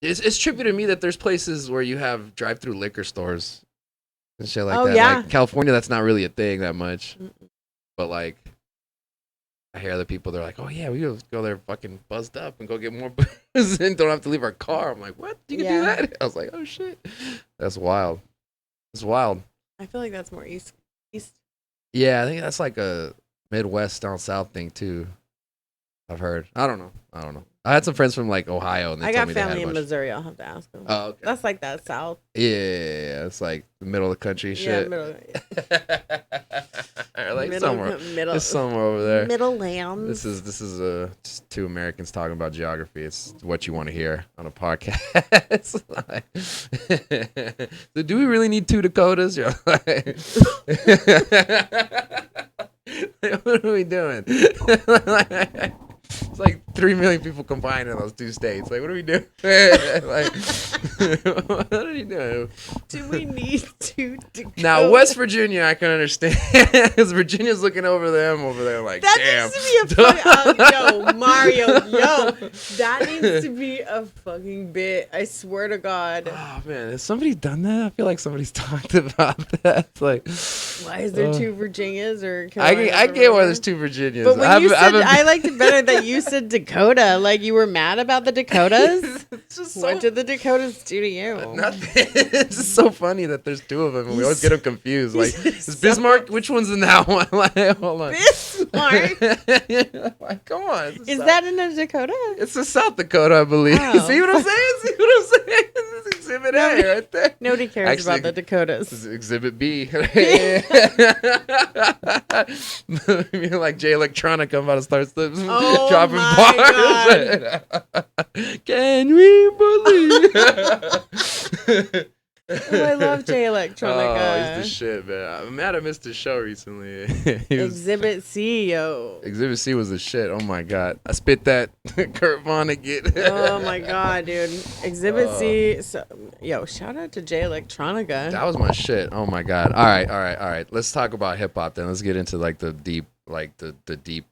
It's trippy to me that there's places where you have drive-through liquor stores and shit like that. Yeah. Like California, that's not really a thing that much. But like, I hear other people, they're like, oh yeah, we go there fucking buzzed up and go get more booze and don't have to leave our car. I'm like, what? You can do that? I was like, oh shit. That's wild. It's wild. I feel like that's more east. Yeah, I think that's like a Midwest down south thing too. I've heard. I don't know. I had some friends from like Ohio, and they told me they had a bunch. I got family in Missouri. I'll have to ask them. Oh, okay. That's like that south. Yeah. It's like the middle of the country shit. Yeah, middle. Like it's somewhere over there. Middle land. This is just two Americans talking about geography. It's what you want to hear on a podcast. So do we really need two Dakotas? You're like, what are we doing? It's like 3 million people combined in those two states. Like, what are we doing? Like, what are you doing? Do we need to go? Now, West Virginia, I can understand. Because Virginia's looking over them over there like, that damn. Needs to be a fucking, Mario, that needs to be a fucking bit. I swear to God. Oh, man. Has somebody done that? I feel like somebody's talked about that. It's like, Why is there two Virginias or I get why there's two Virginias. But when you said, I liked it better that you said Dakota. Like you were mad about the Dakotas. What did the Dakotas do to you? Nothing. It's just so funny that there's two of them and we always get them confused. Like, is Bismarck? Which one's in that one? Like, hold on. Bismarck? Like, come on. Is that in a Dakota? It's a South Dakota, I believe. Oh. See what I'm saying? See what I'm saying? This is Exhibit A right there. Nobody cares about the Dakotas. This is Exhibit B. You know, like Jay Electronica, I'm about to start dropping bars. Can we believe? Oh, I love Jay Electronica. Oh, he's the shit, man. I'm mad I missed his show recently. Exhibit C, yo. Exhibit C was the shit. Oh my god, I spit that Kurt Vonnegut. Oh my god, dude. Exhibit C. So, yo, shout out to Jay Electronica. That was my shit. Oh my god. All right. Let's talk about hip hop then. Let's get into like the deep, like the deep.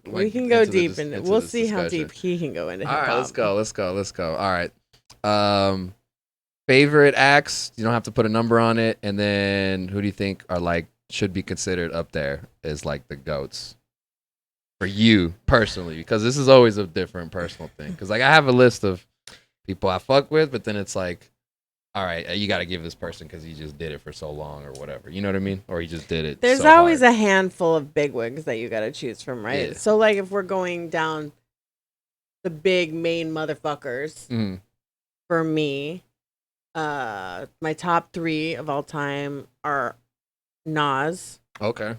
We can go deep, and we'll see how deep he can go into hip hop. All right, let's go. All right. Favorite acts, you don't have to put a number on it, and then who do you think are like should be considered up there as like the GOATs for you personally? Because this is always a different personal thing. Because like I have a list of people I fuck with, but then it's like, all right, you got to give this person because he just did it for so long or whatever. You know what I mean? Or he just did it. There's so always hard. a handful of bigwigs that you got to choose from, right? Yeah. So like if we're going down the big main motherfuckers, for me. My top 3 of all time are Nas, Okay,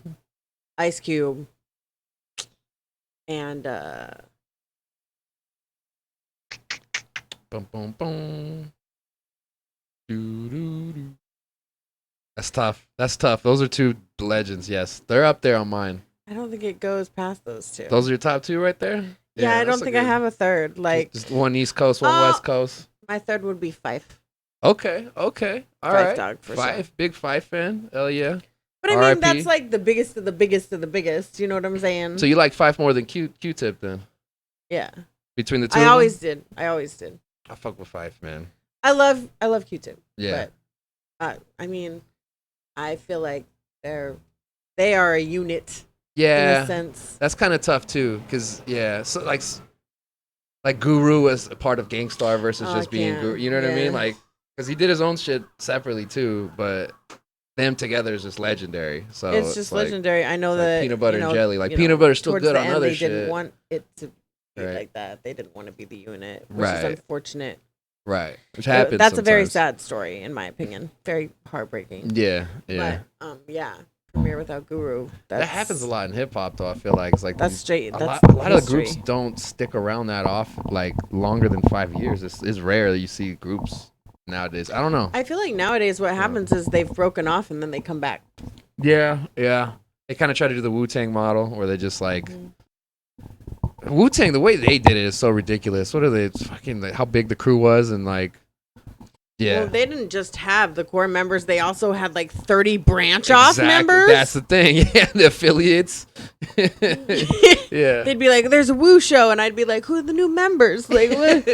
Ice Cube, and boom, boom, boom. Doo-doo-doo. That's tough. Those are 2 legends. Yes, they're up there on mine. I don't think it goes past those 2. Those are your top 2 right there. Yeah, I don't think I have a third. Like just one East Coast, one West Coast. My third would be Fife. Okay. All right. Dog for Fife, sure. big Fife fan. Hell yeah. But I mean, that's like the biggest of the biggest of the biggest. You know what I'm saying? So you like Fife more than Q-Tip then? Yeah. Between the two, I always did. I fuck with Fife, man. I love Q-Tip. Yeah. But I mean, I feel like they are a unit. Yeah. In a sense. That's kind of tough too, cause so like Guru was a part of Gangstar versus just being Guru. You know what I mean? Like. Because he did his own shit separately too, but them together is just legendary. So it's just like, legendary. I know that peanut butter and jelly. Like peanut butter's still good on other shit. They didn't want it to be like that. They didn't want to be the unit, which is unfortunate. Right, which happens. That's sometimes. a very sad story, in my opinion. Very heartbreaking. Yeah. But Premier without Guru. That happens a lot in hip hop, though. I feel like it's like that's straight. A lot of the groups don't stick around that off like longer than 5 years. It's rare that you see groups nowadays. I don't know. I feel like nowadays what happens is they've broken off and then they come back. Yeah. They kind of try to do the Wu-Tang model where they just like Wu-Tang. The way they did it is so ridiculous. What are they fucking? How big the crew was and like. Yeah. Well, they didn't just have the core members. They also had like 30 branch-off members. That's the thing. Yeah, the affiliates. Yeah. They'd be like, there's a Woo show. And I'd be like, who are the new members? Like, what?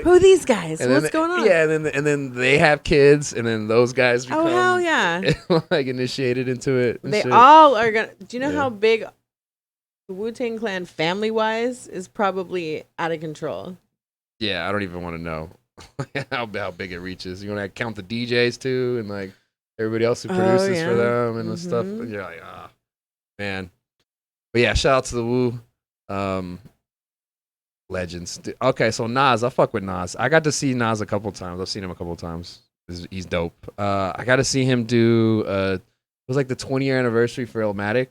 Who are these guys? What's going on? Yeah, and then they have kids. And then those guys become hell yeah. like initiated into it. They all are going to. Do you know how big the Wu-Tang Clan family-wise is probably out of control? Yeah, I don't even want to know. how big it reaches. You want to count the DJs too, and like everybody else who produces for them and the stuff. And you're like, man. But yeah, shout out to the Wu legends. Okay, so Nas, I fuck with Nas. I got to see Nas a couple times. I've seen him a couple times. He's dope. I got to see him do. It was like the 20-year anniversary for Illmatic.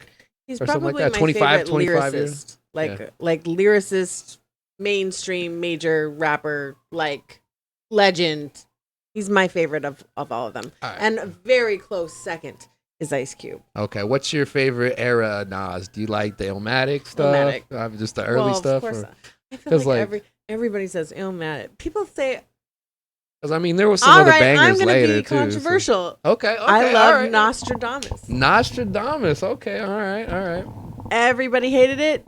He's or probably something like that. my 25 favorite lyricist. Years. Like lyricist, mainstream, major rapper, like. Legend. He's my favorite of all of them. Right. And a very close second is Ice Cube. Okay, what's your favorite era of Nas? Do you like the Illmatic stuff? Just the early stuff? Of course. I feel like everybody says Illmatic. People say... Because, I mean, there was some other bangers later, too. I'm going to be controversial. So. Okay, I love Nostradamus. Nostradamus. Okay, all right. Everybody hated it.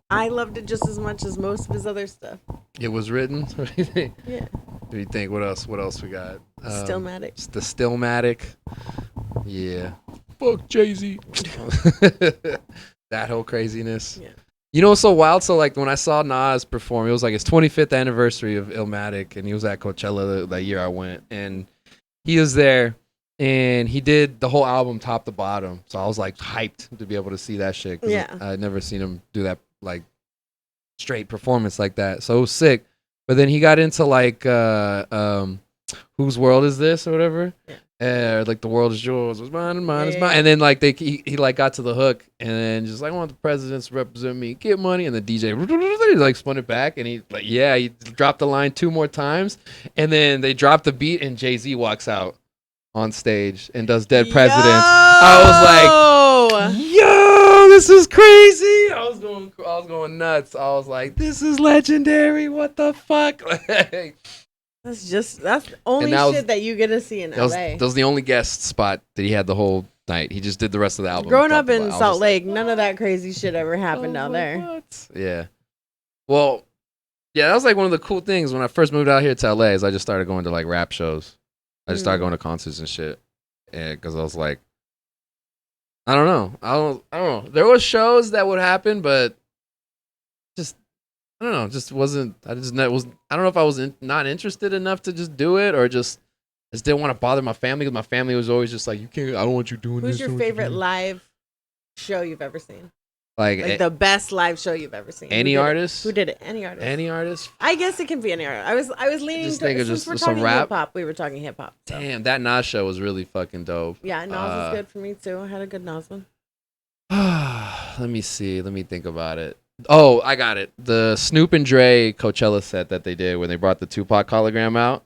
I loved it just as much as most of his other stuff. It was written? What do you think? Yeah. What do you think? What else we got? Stillmatic. The Stillmatic. Yeah. Fuck Jay-Z. That whole craziness. Yeah. You know what's so wild? So like when I saw Nas perform, it was like his 25th anniversary of Illmatic, and he was at Coachella that year I went, and he was there, and he did the whole album top to bottom. So I was like hyped to be able to see that shit. 'Cause Yeah. I'd never seen him do that like straight performance like that. So it was sick. But then he got into like Whose World Is This or whatever. Yeah. Like the world is yours, was mine and mine is Yeah, mine. yeah. And then like he like got to the hook and then just like I want the presidents to represent me, get money, and the DJ like spun it back and he dropped the line 2 more times and then they dropped the beat and Jay-Z walks out on stage and does Dead Presidents. I was like, yo, this is crazy. I was going nuts. I was like, this is legendary. What the fuck? That's the only shit that you get to see in LA. That was the only guest spot that he had the whole night. He just did the rest of the album. Growing up in Salt Lake, none of that crazy shit ever happened down there. What? Yeah. Well, yeah, that was like one of the cool things when I first moved out here to LA is I just started going to like rap shows. I just started going to concerts and shit. Yeah, because I was like, I don't know. There was shows that would happen, but just I don't know. Just wasn't. I don't know if I was not interested enough to just do it, or just didn't want to bother my family because my family was always just like, you can't. I don't want you doing this. Who's your favorite live show you've ever seen? Like the best live show you've ever seen. Any artist? Who did it? Any artist? Any artist? I guess it can be any artist. I was leaning Just to think of since just we're some talking rap? hip hop. We were talking hip hop. So. Damn, that Nas show was really fucking dope. Yeah, Nas was good for me too. I had a good Nas one. Let me see. Let me think about it. Oh, I got it. The Snoop and Dre Coachella set that they did when they brought the Tupac hologram out.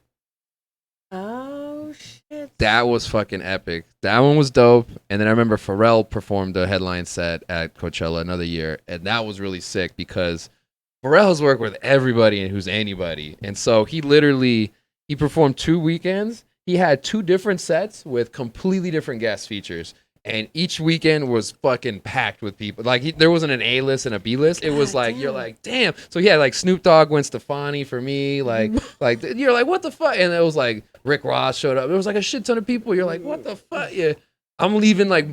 Oh shit! That was fucking epic. That one was dope. And then I remember Pharrell performed a headline set at Coachella another year, and that was really sick because Pharrell's worked with everybody and who's anybody, and so he performed 2 weekends. He had 2 different sets with completely different guest features. And each weekend was fucking packed with people. Like there wasn't an A list and a B list. It was like you're like, damn. So he had like Snoop Dogg, Gwen Stefani for me. Like you're like, what the fuck? And it was like Rick Ross showed up. There was like a shit ton of people. You're like, what the fuck? Yeah, I'm leaving like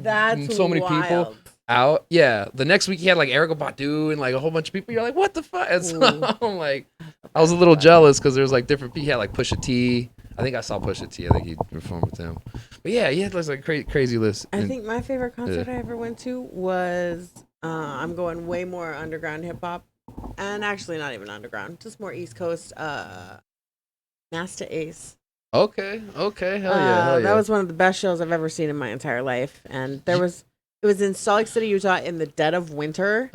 so many people out. Yeah, the next week he had like Erykah Badu and like a whole bunch of people. You're like, what the fuck? And so I'm like, I was a little jealous because there was like different people. He had like Pusha T. I think I saw Pusha T. I think he performed with him. But yeah, he had like crazy list. I think my favorite concert I ever went to was I'm going way more underground hip hop, and actually not even underground, just more East Coast. Nasta Ace. Okay, hell yeah. That was one of the best shows I've ever seen in my entire life, and it was in Salt Lake City, Utah, in the dead of winter.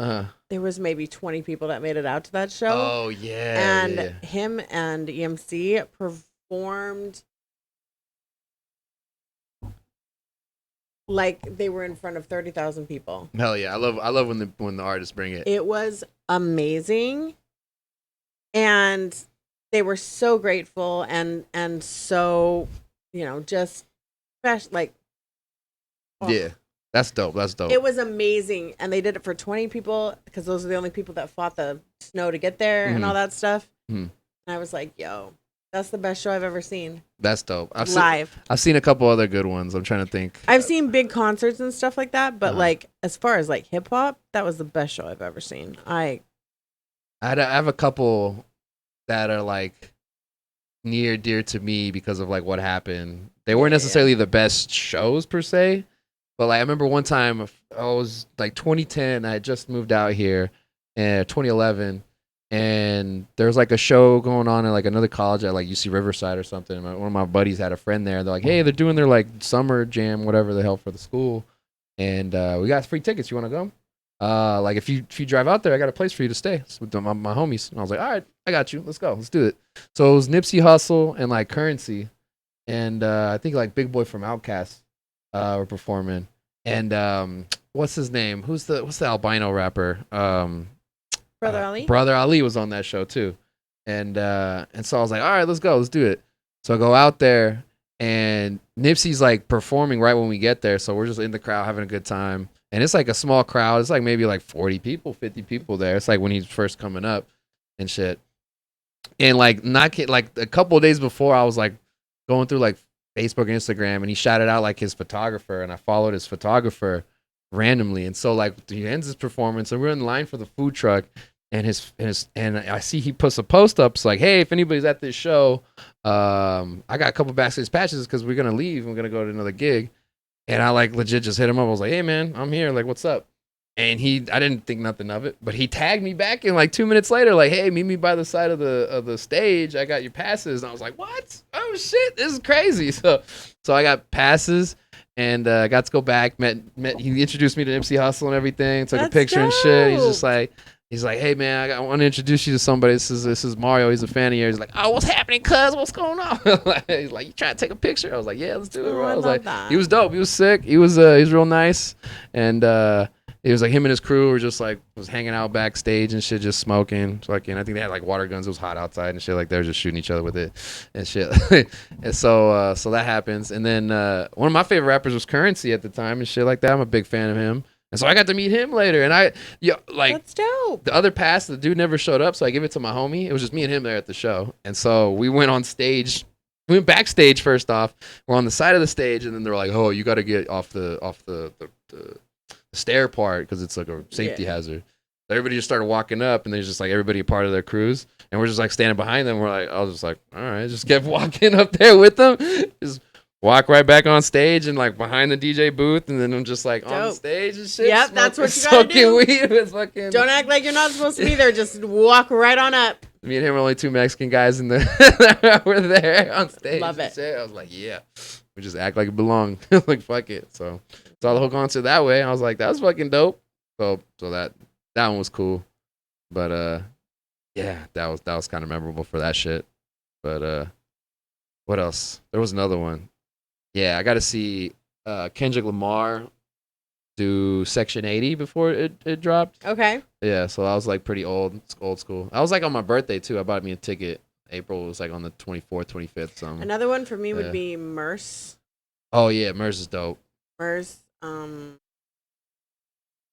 There was maybe 20 people that made it out to that show. Oh yeah, and him and EMC performed like they were in front of 30,000 people. Hell yeah, I love when the artists bring it. It was amazing, and they were so grateful and so just special. Like, yeah, that's dope. It was amazing, and they did it for 20 people because those are the only people that fought the snow to get there and all that stuff. And I was like, yo. That's the best show I've ever seen. That's dope. Live. I've seen a couple other good ones. I'm trying to think. I've seen big concerts and stuff like that, but like as far as like hip hop, that was the best show I've ever seen. I have a couple that are like near dear to me because of like what happened. They weren't necessarily the best shows per se, but like I remember one time I was like 2010. I had just moved out here, in 2011. And there was like a show going on at like another college at like UC Riverside or something. And one of my buddies had a friend there. They're like, hey, they're doing their like summer jam, whatever the hell for the school. And we got free tickets. You want to go? Like if you drive out there, I got a place for you to stay with my homies. And I was like, all right, I got you. Let's go. Let's do it. So it was Nipsey Hussle and like Currency. And I think like Big Boy from Outkast were performing. And what's his name? What's the albino rapper? Brother Ali? Brother Ali was on that show too. And so I was like, all right, let's go. Let's do it. So I go out there and Nipsey's like performing right when we get there. So we're just in the crowd having a good time. And it's like a small crowd. It's like maybe like 40 people, 50 people there. It's like when he's first coming up and shit. And like like a couple of days before, I was like going through like Facebook and Instagram, and he shouted out like his photographer, and I followed his photographer randomly. And so like he ends his performance, and we're in line for the food truck, and and I see he puts a post up. It's like, hey, if anybody's at this show, I got a couple backstage patches because we're gonna leave. We're gonna go to another gig. And I like legit just hit him up. I was like, hey man, I'm here. Like, what's up? And I didn't think nothing of it, but he tagged me back in like 2 minutes later, like, hey, meet me by the side of the stage. I got your passes. And I was like, what? Oh shit, this is crazy. So I got passes and got to go back. Met. He introduced me to MC Hustle and everything. Took a picture and shit. He's like, hey man, I want to introduce you to somebody. This is Mario. He's a fan of yours. He's like, oh, what's happening, cuz? What's going on? He's like, you trying to take a picture? I was like, yeah, let's do it, bro. I was like, he was dope. He was sick. He was real nice. And it was like him and his crew were just like was hanging out backstage and shit, just smoking. Fucking, I think they had like water guns. It was hot outside and shit. Like they were just shooting each other with it and shit. And so that happens. And then one of my favorite rappers was Currency at the time and shit like that. I'm a big fan of him. And so I got to meet him later, and that's dope. The other pass, the dude never showed up, so I gave it to my homie. It was just me and him there at the show, and so we went on stage. We went backstage first off. We're on the side of the stage, and then they're like, "Oh, you got to get off the stair part because it's like a safety hazard." Everybody just started walking up, and there's just like everybody a part of their crews, and we're just like standing behind them. We're like, I was just like, all right, just kept walking up there with them, just. Walk right back on stage and like behind the DJ booth, and then I'm just like on the stage and shit. Yep, that's what you gotta do. Weed with fucking... Don't act like you're not supposed to be there. Just walk right on up. Me and him were only two Mexican guys in the were there on stage. Love it. I was like, yeah, we just act like it belonged. Like fuck it. So saw the whole concert that way. I was like, that was fucking dope. So that one was cool. But yeah, that was kind of memorable for that shit. But what else? There was another one. Yeah, I got to see Kendrick Lamar do Section 80 before it dropped. Okay. Yeah, so I was like pretty old school. I was like on my birthday too. I bought me a ticket. April was like on the 24th, 25th. Something. Another one for me would be Merce. Oh yeah, Merce is dope. Merce. You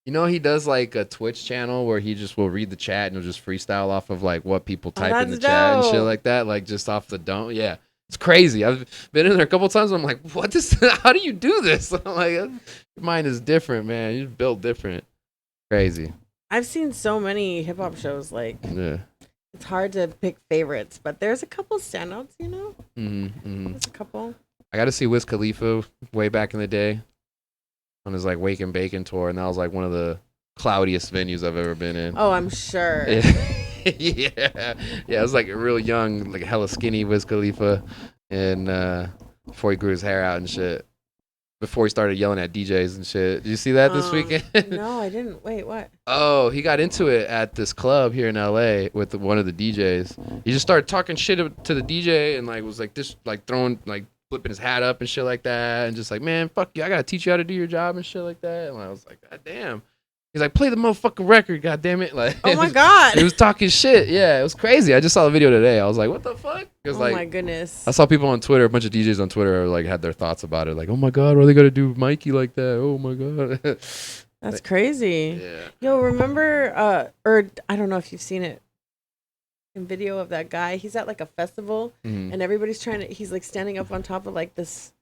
know he does like a Twitch channel where he just will read the chat and he'll just freestyle off of like what people type in the chat and shit like that, like just off the dome. Yeah. It's crazy. I've been in there a couple times. And I'm like, what is? How do you do this? I'm like, your mind is different, man. You're built different. Crazy. I've seen so many hip hop shows. Like, it's hard to pick favorites, but there's a couple standouts. You know, there's a couple. I got to see Wiz Khalifa way back in the day on his like Wake and Bacon tour, and that was like one of the cloudiest venues I've ever been in. Oh, I'm sure. Yeah, it was like a real young, like hella skinny Wiz Khalifa, and before he grew his hair out and shit, before he started yelling at DJs and shit. Did you see that this weekend? No, I didn't. Wait, what? Oh, he got into it at this club here in LA with one of the DJs. He just started talking shit to the DJ and like was like this, like throwing, like flipping his hat up and shit like that, and just like, man, fuck you, I gotta teach you how to do your job and shit like that. And I was like, god damn. He's like, play the motherfucking record, god damn it! Like, oh my god, he was talking shit. Yeah, it was crazy. I just saw the video today. I was like, what the fuck? Oh like, my goodness. I saw people on Twitter, a bunch of DJs on Twitter, like had their thoughts about it. Like, oh my god, why are they gonna do Mikey like that? Oh my god, that's crazy. Yeah. Yo, remember? Or I don't know if you've seen it. In video of that guy, he's at like a festival, and everybody's trying to. He's like standing up on top of like this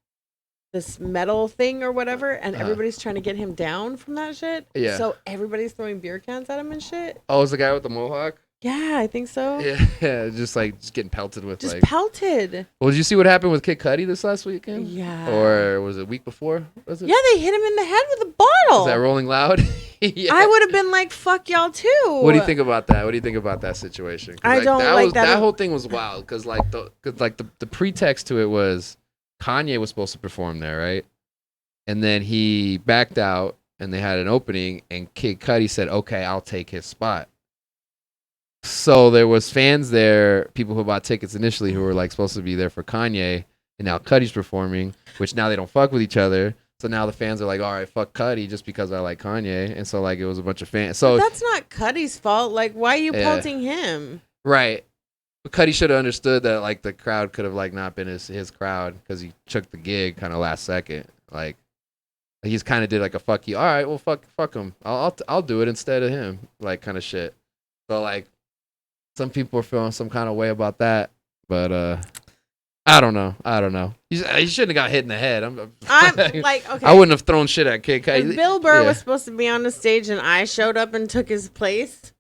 metal thing or whatever, and everybody's trying to get him down from that shit. Yeah. So everybody's throwing beer cans at him and shit. Oh, it's the guy with the mohawk? Yeah, I think so. Yeah, just getting pelted with just pelted. Well, did you see what happened with Kid Cudi this last weekend? Yeah. Or was it a week before? Was it? Yeah, they hit him in the head with a bottle. Was that Rolling Loud? Yeah. I would have been like, fuck y'all too. What do you think about that? What do you think about that situation? I don't like that. That whole thing was wild because the pretext to it was Kanye was supposed to perform there, right? And then he backed out, and they had an opening, and Kid Cudi said, okay, I'll take his spot. So there was fans there, people who bought tickets initially who were like supposed to be there for Kanye, and now Cudi's performing, which now they don't fuck with each other. So now the fans are like, all right, fuck Cudi just because I like Kanye. And so like it was a bunch of fans. So but that's not Cudi's fault. Like, why are you pelting him? Right. But Cudi should have understood that like the crowd could have like not been his crowd because he took the gig kind of last second. Like he's kind of did like a fuck you. All right, well fuck him. I'll do it instead of him. Like kind of shit. So like some people are feeling some kind of way about that. But I don't know. He shouldn't have got hit in the head. I'm like, okay. I wouldn't have thrown shit at Kid Cudi. If Bill Burr was supposed to be on the stage and I showed up and took his place.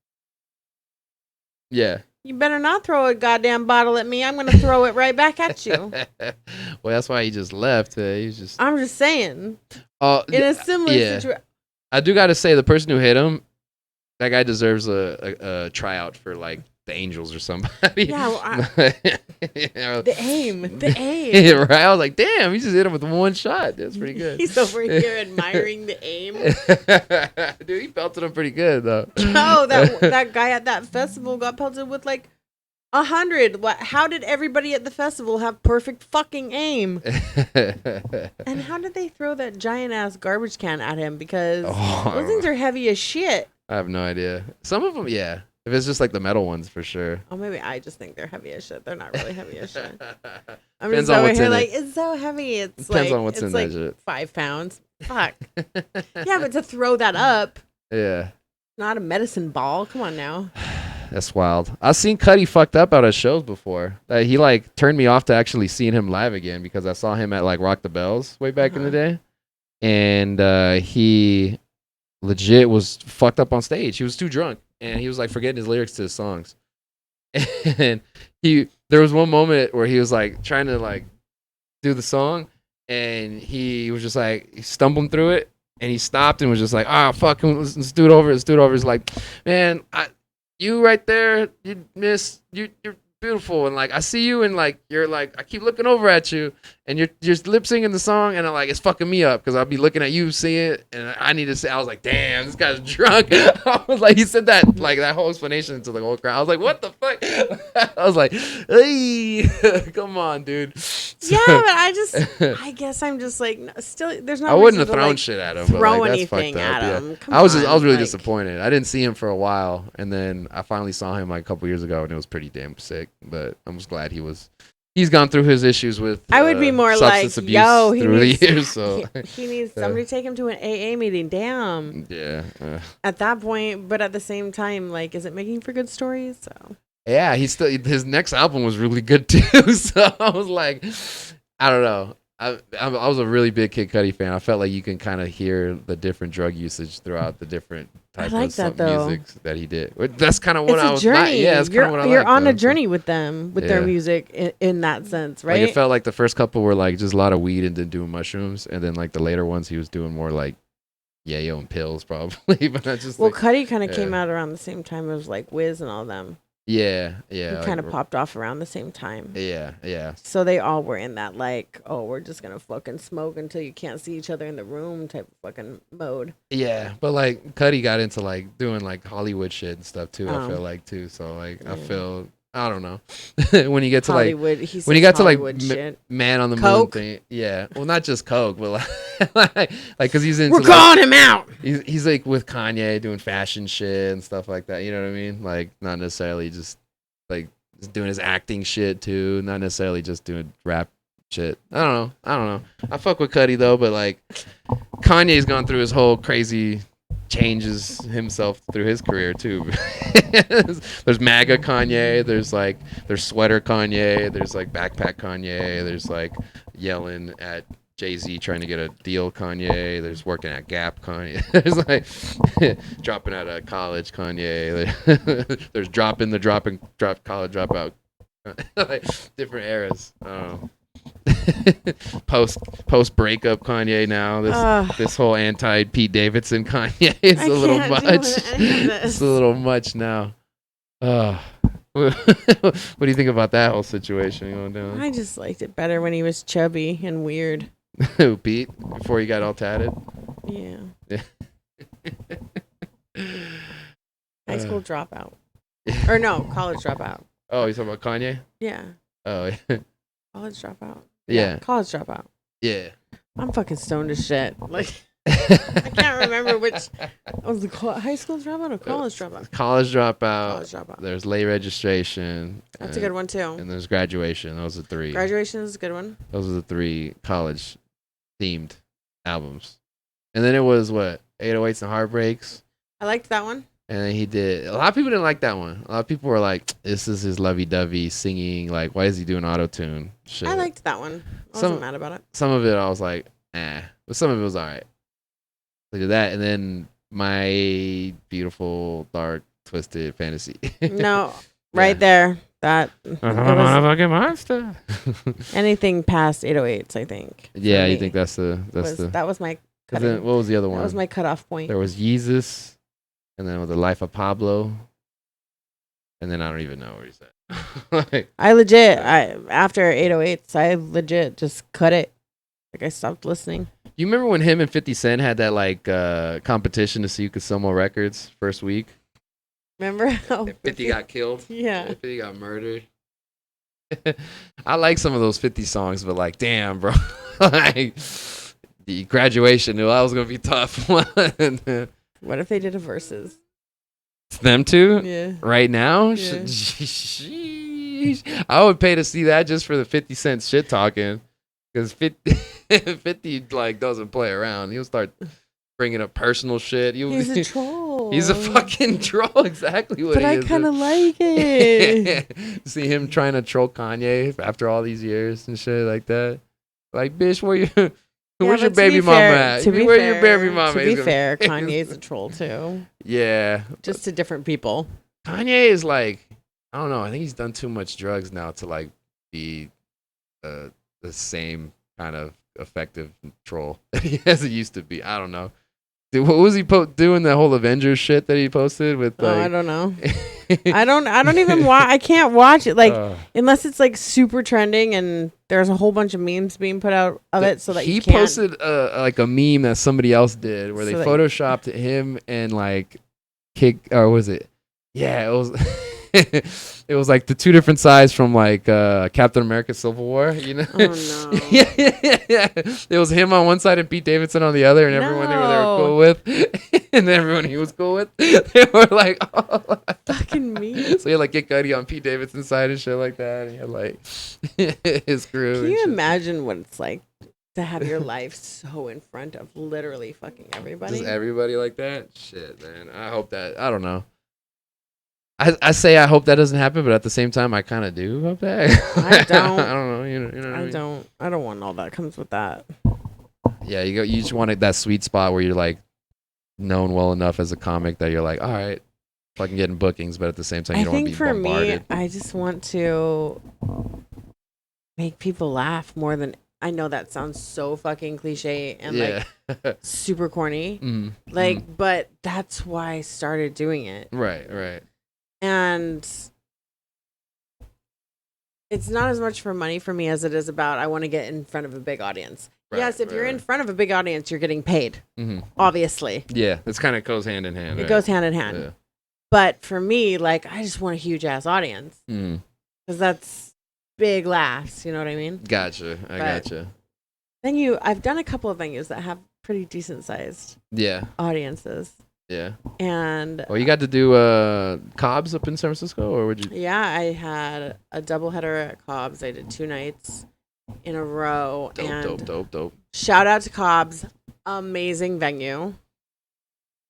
Yeah. You better not throw a goddamn bottle at me. I'm going to throw it right back at you. Well, that's why he just left. I'm just saying. In a similar situation. I do got to say, the person who hit him, that guy deserves a tryout for like the Angels or somebody. Yeah, well, the aim. Right? I was like, damn, he just hit him with one shot. That's pretty good. He's over here admiring the aim. Dude, he pelted him pretty good though. Oh, that guy at that festival got pelted with like 100. How did everybody at the festival have perfect fucking aim? And how did they throw that giant ass garbage can at him? Because those things are heavy as shit. I have no idea. Some of them, yeah. If it's just like the metal ones, for sure. Oh, maybe I just think they're heavy as shit. They're not really heavy as shit. I'm Depends just on over what's here in like, it. it's so heavy. It's Depends like, on what's in like that shit. 5 pounds. Fuck. Yeah, but to throw that up. Yeah. Not a medicine ball. Come on now. That's wild. I've seen Cudi fucked up out at shows before. He like turned me off to actually seeing him live again because I saw him at like Rock the Bells way back in the day. And he legit was fucked up on stage. He was too drunk. And he was like forgetting his lyrics to his songs. And there was one moment where he was like trying to like do the song, and he was just like stumbling through it, and he stopped and was just like, fuck, let's do it over. He's like, man, you right there, you're beautiful, and like I see you, and like you're like I keep looking over at you, and you're just lip singing the song, and I'm like, it's fucking me up because I'll be looking at you sing it, and I need to say, I was like, damn, this guy's drunk. I was like, he said that like that whole explanation to the whole crowd. I was like, what the fuck? I was like, hey, come on, dude. Yeah, but I guess I'm just like still. There's no. I wouldn't have to, thrown like, shit at him. Throw but, like, anything that's fucked at up. him. Yeah. Come I was on, really like, disappointed. I didn't see him for a while, and then I finally saw him like a couple years ago, and it was pretty damn sick. But I was glad he's gone through his issues with I would be more substance like, abuse yo, through the years. So he needs somebody to take him to an AA meeting. Damn. Yeah. At that point, but at the same time, like, is it making for good stories? So. Yeah, his next album was really good too. So I was like, I don't know. I was a really big Kid Cudi fan. I felt like you can kind of hear the different drug usage throughout the different type of music that he did. That's kind of what I was. Journey. That's kind of what I like. You're on a journey with them, with their music in that sense, right? Like it felt like the first couple were like just a lot of weed and then doing mushrooms, and then like the later ones he was doing more like yayo and pills probably. But I just Cudi kind of came out around the same time as like Wiz and all them. Yeah. He kind of popped off around the same time. Yeah. So they all were in that like, oh, we're just gonna fucking smoke until you can't see each other in the room type of fucking mode. Yeah, but like Cudi got into like doing like Hollywood shit and stuff too. I feel like too. So like I don't know when you get to Hollywood, like when you got to like Man on the Coke? Moon thing. Yeah, well, not just Coke, but like because he's into. We're calling him out. He's like with Kanye doing fashion shit and stuff like that. You know what I mean? Like not necessarily just like doing his acting shit too. Not necessarily just doing rap shit. I don't know. I fuck with Cudi though, but like Kanye's gone through his whole crazy changes himself through his career too. There's MAGA Kanye, there's sweater Kanye, there's like backpack Kanye, there's like yelling at Jay-Z trying to get a deal Kanye, there's working at Gap Kanye, there's like dropping out of college Kanye, there's drop college dropout. Like different eras. Post breakup Kanye now. This whole anti Pete Davidson Kanye is a little much. It's a little much now. What do you think about that whole situation going down? I just liked it better when he was chubby and weird. Who, Pete? Before he got all tatted? Yeah. High school dropout. Or no, college dropout. Oh, you talking about Kanye? Yeah. Oh, yeah. College dropout. Yeah. College dropout. Yeah. I'm fucking stoned as shit. Like, I can't remember which. Was the high school dropout or college dropout? College dropout. College dropout. There's late registration. That's a good one too. And there's graduation. Those are 3. Graduation is a good one. Those are the 3 college themed albums. And then it was what? 808s and Heartbreaks. I liked that one. And then he did. A lot of people didn't like that one. A lot of people were like, "This is his lovey-dovey singing. Like, why is he doing auto-tune?" Shit. I liked that one. I wasn't mad about it. Some of it I was like, but some of it was all right. Look at that, and then My Beautiful Dark Twisted Fantasy. No, right there. That fucking monster. Anything past 808s, I think. Yeah, you think that was my. Then, what was the other one? That was my cutoff point. There was Yeezus, and then with The Life of Pablo, and then I don't even know where he's at. After 808s, I legit just cut it. Like I stopped listening. You remember when him and 50 Cent had that like competition to see who could sell more records first week? Remember how 50 got killed? Yeah. 50 got murdered. I like some of those 50 songs, but like, damn, bro. Like, the graduation knew I was going to be tough. What if they did a versus? It's them two? Yeah. Right now? Yeah. Sheesh. I would pay to see that just for the 50 Cent shit talking. Because 50 like doesn't play around. He'll start bringing up personal shit. He's a troll. He's a fucking troll. Exactly what but he is. But I kind of like it. See him trying to troll Kanye after all these years and shit like that. Like, bitch, where's your baby mama at? Where's your baby mama? To be fair, Kanye's a troll too. Yeah. Just to different people. Kanye is like, I don't know. I think he's done too much drugs now to like be the same kind of effective troll that he used to be. I don't know. Dude, what was he doing that whole Avengers shit that he posted with? Like, I don't know. I don't even watch. I can't watch it unless it's like super trending and there's a whole bunch of memes being put out of it, so that he posted like a meme that somebody else did where they photoshopped him and like was it? Yeah, it was. It was like the two different sides from like Captain America Civil War, you know? Oh no. Yeah. It was him on one side and Pete Davidson on the other, and everyone they were cool with. And then everyone he was cool with, they were like, oh. Fucking me. So you had like Kid Cudi on Pete Davidson's side and shit like that, and you had like his crew. Can you imagine what it's like to have your life so in front of literally fucking everybody? Just everybody like that? Shit, man. I hope that, I don't know. I say I hope that doesn't happen, but at the same time, I kind of do hope that. I don't. I don't know. You know what I mean? I don't want all that comes with that. Yeah, you just want that sweet spot where you're like known well enough as a comic that you're like, all right, fucking getting bookings, but at the same time, you don't want to be bombarded. I think for me, I just want to make people laugh more than. I know that sounds so fucking cliche and like super corny. But that's why I started doing it. Right. And it's not as much for money for me as it is about I want to get in front of a big audience. Right, yes, if you're in front of a big audience, you're getting paid, obviously. Yeah, this kind of goes hand in hand. It goes hand in hand. Yeah. But for me, like, I just want a huge-ass audience. Because that's big laughs, you know what I mean? Gotcha. I gotcha. I've done a couple of venues that have pretty decent-sized audiences. Yeah. And you got to do Cobb's up in San Francisco, or would you? Yeah, I had a doubleheader at Cobb's. I did 2 nights in a row. Dope. Shout out to Cobb's, amazing venue.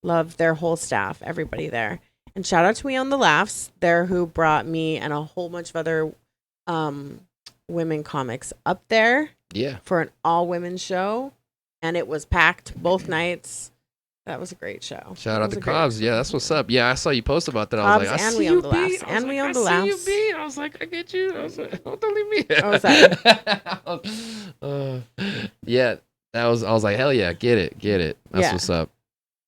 Love their whole staff, everybody there. And shout out to We Own the Laughs, there who brought me and a whole bunch of other women comics up there. Yeah. For an all women show, and it was packed both nights. That was a great show. Shout out to Cobbs. Yeah, that's what's up. Yeah, I saw you post about that. Cobbs, I was like, and We Own the Laughs. And We Own the Laughs. I was like, I get you. I was like, don't leave me. What was that? Yeah, I was like, hell yeah, get it. That's what's up.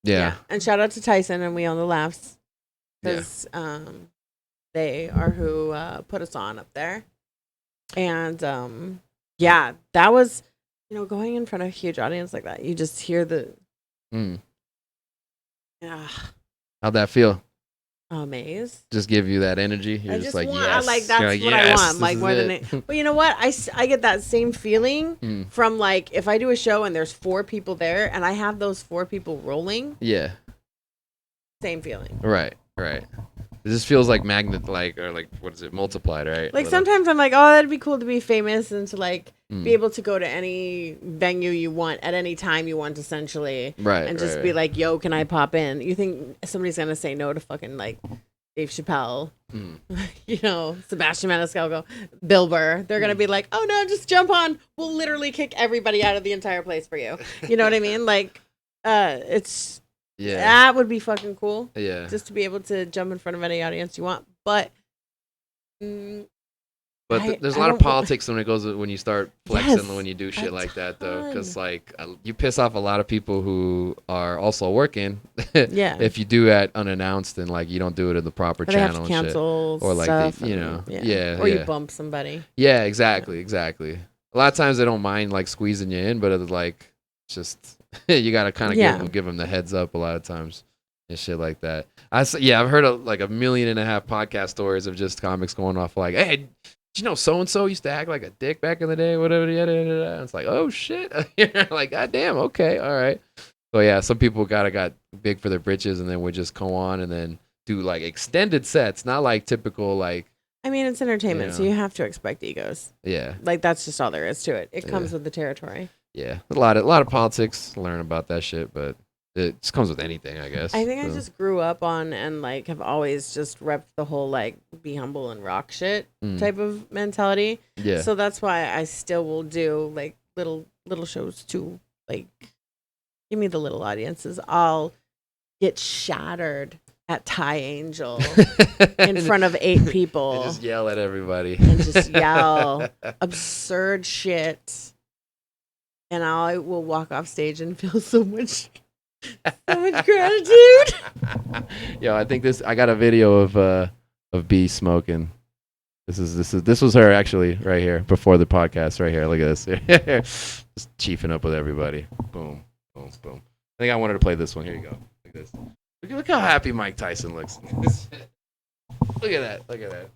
Yeah. And shout out to Tyson and We Own the Laughs. Because they are who put us on up there. And that was, going in front of a huge audience like that. You just hear the... Yeah. How'd that feel? Amazed. Just give you that energy. You're just like, yes. That's what I want. Like more than it. But you know what? I get that same feeling from like if I do a show and there's 4 people there and I have those 4 people rolling. Yeah. Same feeling. Right. It just feels like magnet, or what is it, multiplied, right? Like sometimes I'm like, oh, that'd be cool to be famous and to like be able to go to any venue you want at any time you want, essentially, right? And just be like, yo, can I pop in? You think somebody's gonna say no to fucking like Dave Chappelle, you know, Sebastian Maniscalco, Bill Burr? They're gonna be like, oh no, just jump on. We'll literally kick everybody out of the entire place for you. You know what I mean? Like, it's. Yeah, that would be fucking cool. Yeah, just to be able to jump in front of any audience you want. But there's a lot of politics when you start flexing, when you do shit like that, though, because like you piss off a lot of people who are also working. Yeah, if you do that unannounced and like you don't do it in the proper channel, and cancel shit, or like stuff or you bump somebody. Yeah, exactly. A lot of times they don't mind like squeezing you in, but it's like just. You gotta kind of give them the heads up a lot of times and shit like that. I've heard like 1.5 million podcast stories of just comics going off like, hey, did you know so and so used to act like a dick back in the day, whatever. And it's like, oh shit, you're like, god damn, okay, all right. So yeah, some people got big for their britches and then would just go on and then do like extended sets, not like typical like. I mean, it's entertainment, so you have to expect egos. Yeah, like that's just all there is to it. It comes with the territory. Yeah, a lot of politics. Learn about that shit, but it just comes with anything, I guess. I think I just grew up on and like have always just repped the whole like be humble and rock shit type of mentality. Yeah. So that's why I still will do like little shows too. Like, give me the little audiences. I'll get shattered at Thai Angel in front of 8 people. And just yell at everybody. And just yell absurd shit. And I will walk off stage and feel so much gratitude. Yo, I think I got a video of Bee smoking. This was her actually right here before the podcast right here. Look at this. Just chiefing up with everybody. Boom, boom, boom. I think I wanted to play this one. Here you go. Look at this. Look how happy Mike Tyson looks. Look at that.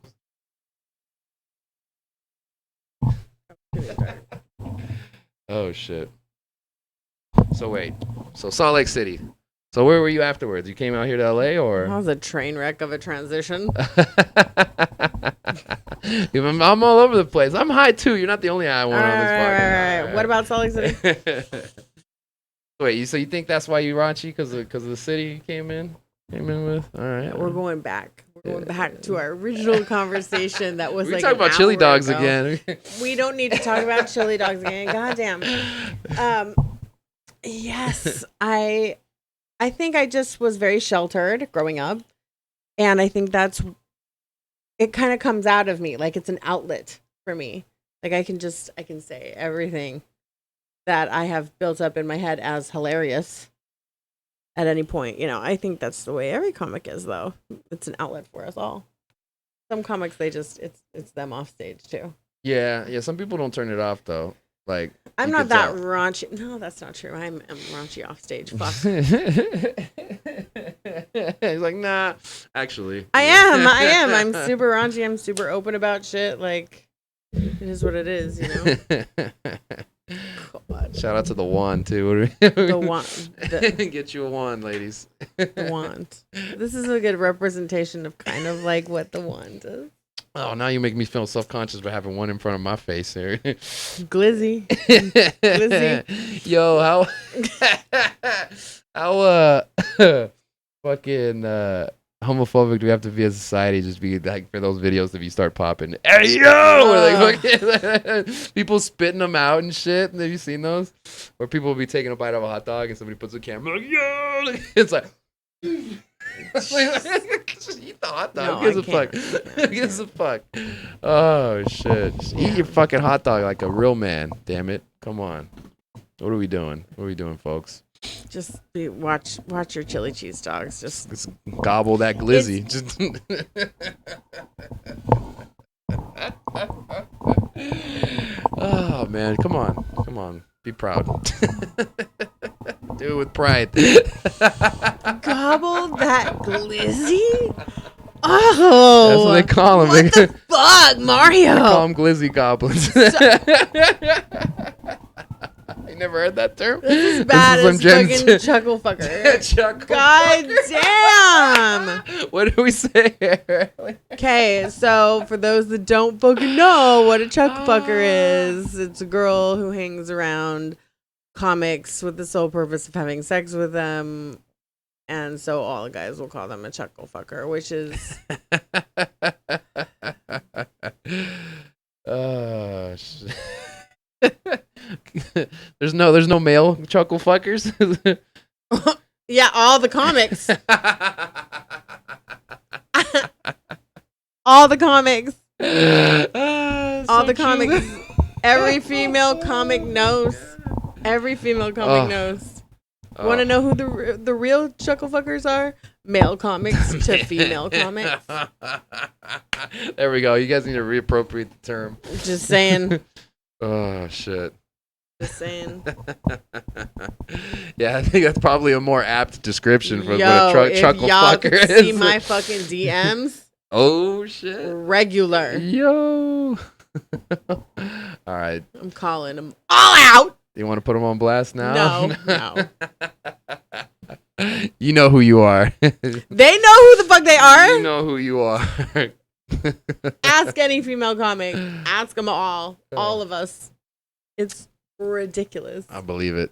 Oh shit. So wait. So Salt Lake City. So where were you afterwards? You came out here to LA or? That was a train wreck of a transition. I'm all over the place. I'm high too. You're not the only high one on this podcast. All right. What about Salt Lake City? Wait, so you think that's why you raunchy because of the city you came in with? All right. Yeah, we're going back. We're going back to our original conversation that was we like talk about chili dogs ago. again. We don't need to talk about chili dogs again. Goddamn. Yes, I think I just was very sheltered growing up, and I think it kind of comes out of me, like it's an outlet for me. Like I can say everything that I have built up in my head as hilarious at any point. You know, I think that's the way every comic is, though. It's an outlet for us all. Some comics, it's them off stage too. Yeah. Some people don't turn it off though. Like I'm not that raunchy. No, that's not true. I'm raunchy off stage. Fuck. He's like, nah. Actually, I am. I'm super raunchy. I'm super open about shit. Like, it is what it is, you know. God. Shout out to the wand too. The wand. Get you a wand, ladies. The wand. This is a good representation of kind of like what the wand is. Oh, now you make me feel self-conscious by having one in front of my face here. Glizzy. Yo, how fucking homophobic do we have to be as a society? Just be like for those videos if you start popping, hey yo, or like fucking, people spitting them out and shit. Have you seen those? Where people will be taking a bite of a hot dog and somebody puts a camera like, yo, it's like. Just eat the hot dog. Who gives a fuck? Who gives a fuck? Oh shit! Just eat your fucking hot dog like a real man. Damn it! Come on. What are we doing? What are we doing, folks? Just watch your chili cheese dogs. Just gobble that glizzy. Just oh man, come on, be proud. Do it with pride. Gobble that glizzy? Oh, that's what they call them. What the fuck, Mario? They call them glizzy goblins. never heard that term. This is bad This as is some fucking chuckle fucker. Chuckle God fucker. damn. What do we say here? Okay, so for those that don't fucking know what a chuckle fucker is, it's a girl who hangs around comics with the sole purpose of having sex with them. And so all guys will call them a chuckle fucker, which is... Oh, shit. There's no male chuckle fuckers. Yeah, all the comics. All the comics. All the comics. Every female comic knows. Every female comic knows. Want to know who the real chuckle fuckers are? Male comics to female comics. There we go. You guys need to reappropriate the term. Just saying. Oh, shit. Just saying. Yeah, I think that's probably a more apt description for what a chuckle y'all fucker could is. see my fucking DMs. Oh, shit. Regular. Yo. All right. I'm calling them all out. You want to put them on blast now? No. You know who you are. They know who the fuck they are. You know who you are. Ask any female comic. Ask them all. All of us. It's ridiculous. I believe it.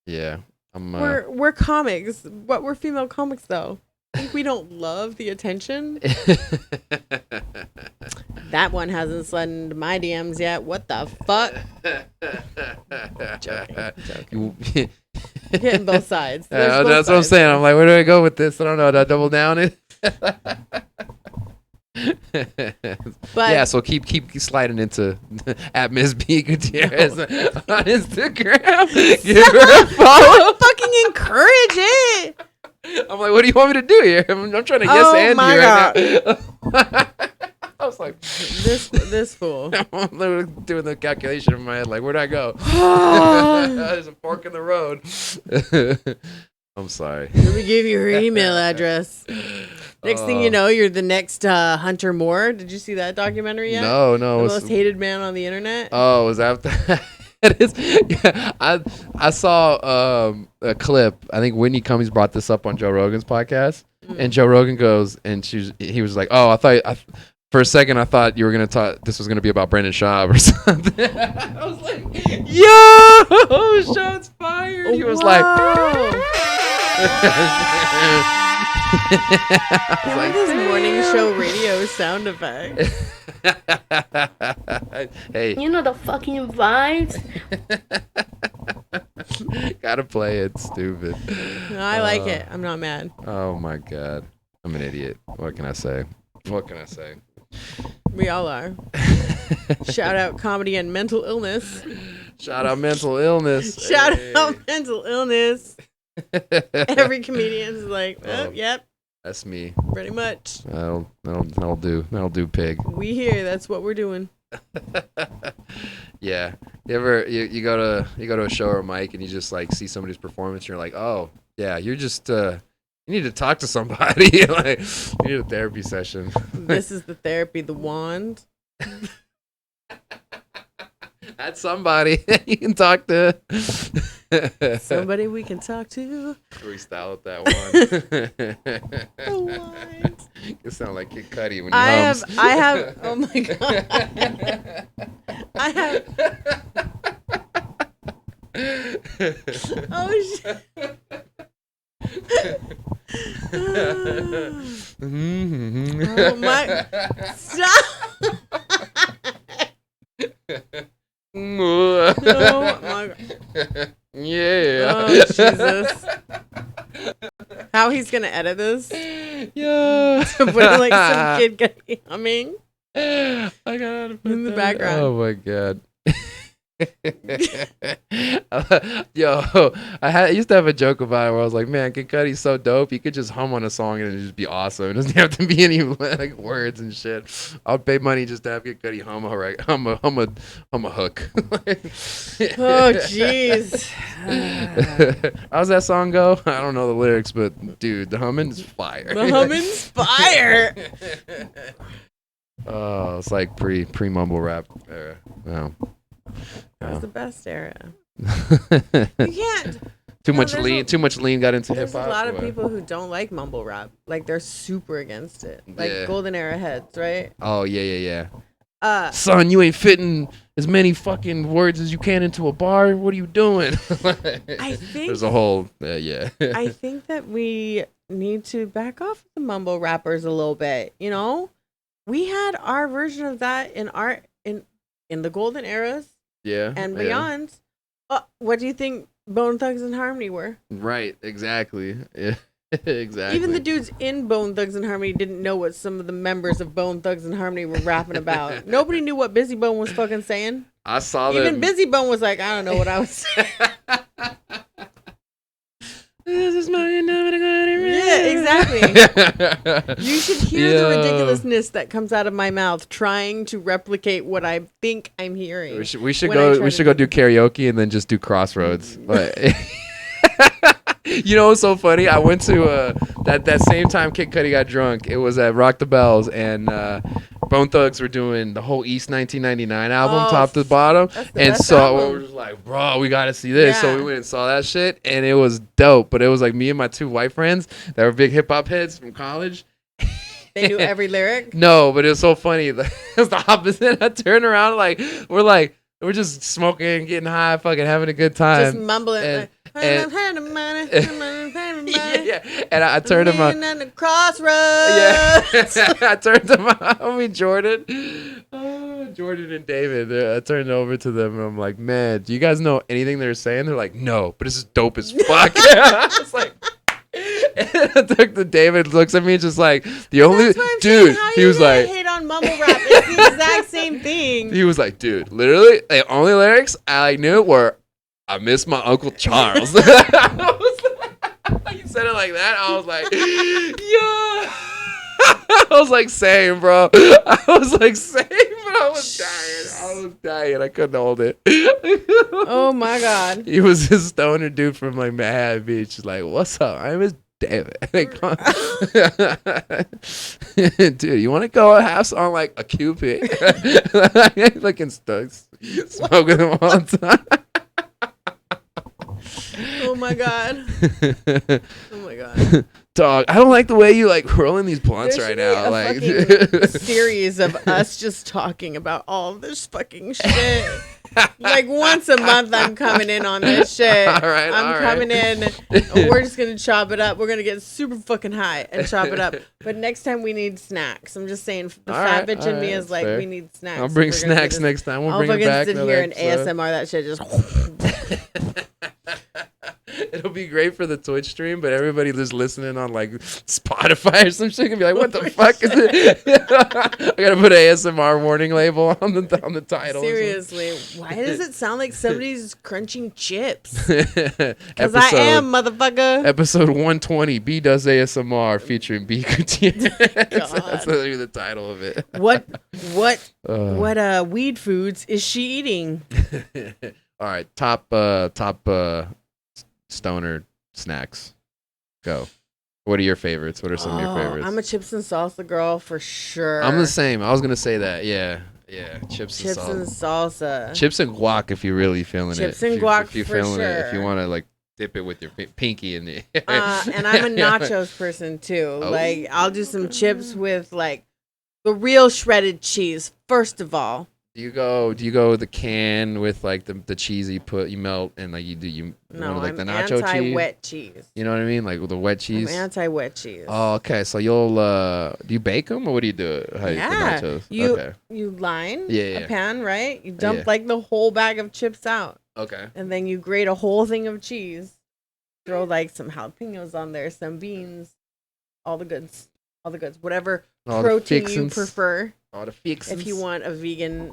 Yeah. We're comics. But we're female comics, though. I think we don't love the attention. That one hasn't slid into my DMs yet. What the fuck? Joking. Getting both sides. Yeah, that's what I'm saying. I'm like, where do I go with this? I don't know. Do I double down it? But yeah, so keep sliding into at Miss Bee Gutierrez on Instagram. Give her a follow. Fucking encourage it. I'm like, what do you want me to do here? I'm trying to yes and you right now. I was like, this fool. I'm literally doing the calculation in my head, like, where'd I go? There's a fork in the road. I'm sorry. Let me give you her email address. Next thing you know, you're the next Hunter Moore. Did you see that documentary yet? No. The most hated man on the internet. Oh, was that? It is. Yeah, I saw a clip. I think Whitney Cummings brought this up on Joe Rogan's podcast, and Joe Rogan goes, and he was like, "Oh, for a second I thought you were gonna talk. This was gonna be about Brendan Schaub or something." I was like, "Yo, shots fired!" He was like, "What is this morning show radio sound effect?" Hey, you know the fucking vibes. Gotta play it, stupid. No, I like it. I'm not mad. Oh my god, I'm an idiot. What can I say? We all are. Shout out comedy and mental illness. Shout out mental illness. Shout out mental illness. Every comedian's like, yep. That's me. Pretty much. That'll do, pig. We here. That's what we're doing. Yeah. You go to a show or a mic and you just like see somebody's performance and you're like, oh yeah, you're just you need to talk to somebody. Like you need a therapy session. This is the therapy, the wand. That's somebody you can talk to. Somebody we can talk to. Freestyle with that one. What? You sound like Kid Cudi when he hums. I have. Oh my god. I have. Oh shit. Oh my. Stop. Oh my god. Yeah. Oh Jesus. How he's gonna edit this? Yeah. Put like some kid Cudi humming. I gotta put in the background. Oh my god. Yo, I used to have a joke about it where I was like, man, Kid Cudi's so dope. He could just hum on a song and it'd just be awesome. It doesn't have to be any like words and shit. I'd pay money just to have Kid Cudi hum a hook. Oh jeez. How's that song go? I don't know the lyrics, but dude, the humming is fire. The humming's fire. Oh, it's like pre mumble rap era. Wow. That was the best era. You can't. Too much lean got into hip hop. There's a lot of people who don't like mumble rap. Like they're super against it. Like golden era heads, right? Oh yeah. Son, you ain't fitting as many fucking words as you can into a bar. What are you doing? I think there's a whole yeah. I think that we need to back off the mumble rappers a little bit. You know, we had our version of that in the golden eras. Yeah. And beyond. What do you think Bone Thugs and Harmony were? Right. Exactly. Yeah. Exactly. Even the dudes in Bone Thugs and Harmony didn't know what some of the members of Bone Thugs and Harmony were rapping about. Nobody knew what Busy Bone was fucking saying. I saw that. Even Busy Bone was like, I don't know what I was saying. This is my Yeah, exactly. You should hear the ridiculousness that comes out of my mouth trying to replicate what I think I'm hearing. We should go do karaoke and then just do Crossroads. But you know what's so funny? I went to that same time Kid Cudi got drunk. It was at Rock the Bells, and Bone Thugs were doing the whole East 1999 album, top to bottom. And so we were just like, bro, we got to see this. Yeah. So we went and saw that shit, and it was dope. But it was like me and my two white friends that were big hip hop heads from college. They knew every lyric? No, but it was so funny. It was the opposite. I turned around, we're just smoking, getting high, fucking having a good time. Just mumbling. And I turned him on the crossroads. Yeah, I turned to my homie Jordan and David. I turned over to them and I'm like, man, do you guys know anything they're saying? They're like, no, but this is dope as fuck. I was like, and I took to David, looks at me just like the only dude. He was like, hate on mumble rap. It's the exact same thing. He was like, dude, literally the only lyrics I knew were, I miss my Uncle Charles. You said it like that. I was like, yeah. I was like, same, bro. I was like, same, but I was dying. I couldn't hold it. Oh my God. He was this stoner dude from like Manhattan Beach. Like, what's up? I'm his David. Dude, you want to go half on like a Cupid? Looking studs. Smoking them all the time. Oh my God. Oh my God. Dog, I don't like the way you like rolling these blunts right now. Like a series of us just talking about all this fucking shit. Like once a month I'm coming in on this shit. I'm coming in. We're just gonna chop it up. We're gonna get super fucking high and chop it up. But next time we need snacks. I'm just saying the fat bitch in me is like, we need snacks. I'll bring snacks next time. We'll bring it back. I'll fucking sit here and ASMR that shit just. It'll be great for the Twitch stream, but everybody just listening on like Spotify or some shit can be like, "What the fuck is it?" I gotta put an ASMR warning label on the title. Seriously, why does it sound like somebody's crunching chips? Because I am, motherfucker. Episode 120, B does ASMR featuring Bee Gutierrez. That's literally the title of it. What weed foods is she eating? All right, top stoner snacks. Go. What are your favorites? What are some of your favorites? I'm a chips and salsa girl for sure. I'm the same. I was gonna say that. Yeah. Chips and salsa. Chips and guac if you're really feeling it. Chips and guac if you're for feeling sure. it. If you want to like dip it with your pinky in the. And I'm a nachos person too. Oh. Like I'll do some chips with like the real shredded cheese. First of all. Do you go with the can with like the cheese you melt and like you no, like I'm the nacho anti-wet cheese. You know what I mean? Like with the wet cheese. I'm anti-wet cheese. Oh, okay. So you'll do you bake them or what do you do? You line a pan, right? You dump like the whole bag of chips out. Okay. And then you grate a whole thing of cheese. Throw like some jalapenos on there, some beans, all the goods, whatever protein you prefer. All the fixins. If you want a vegan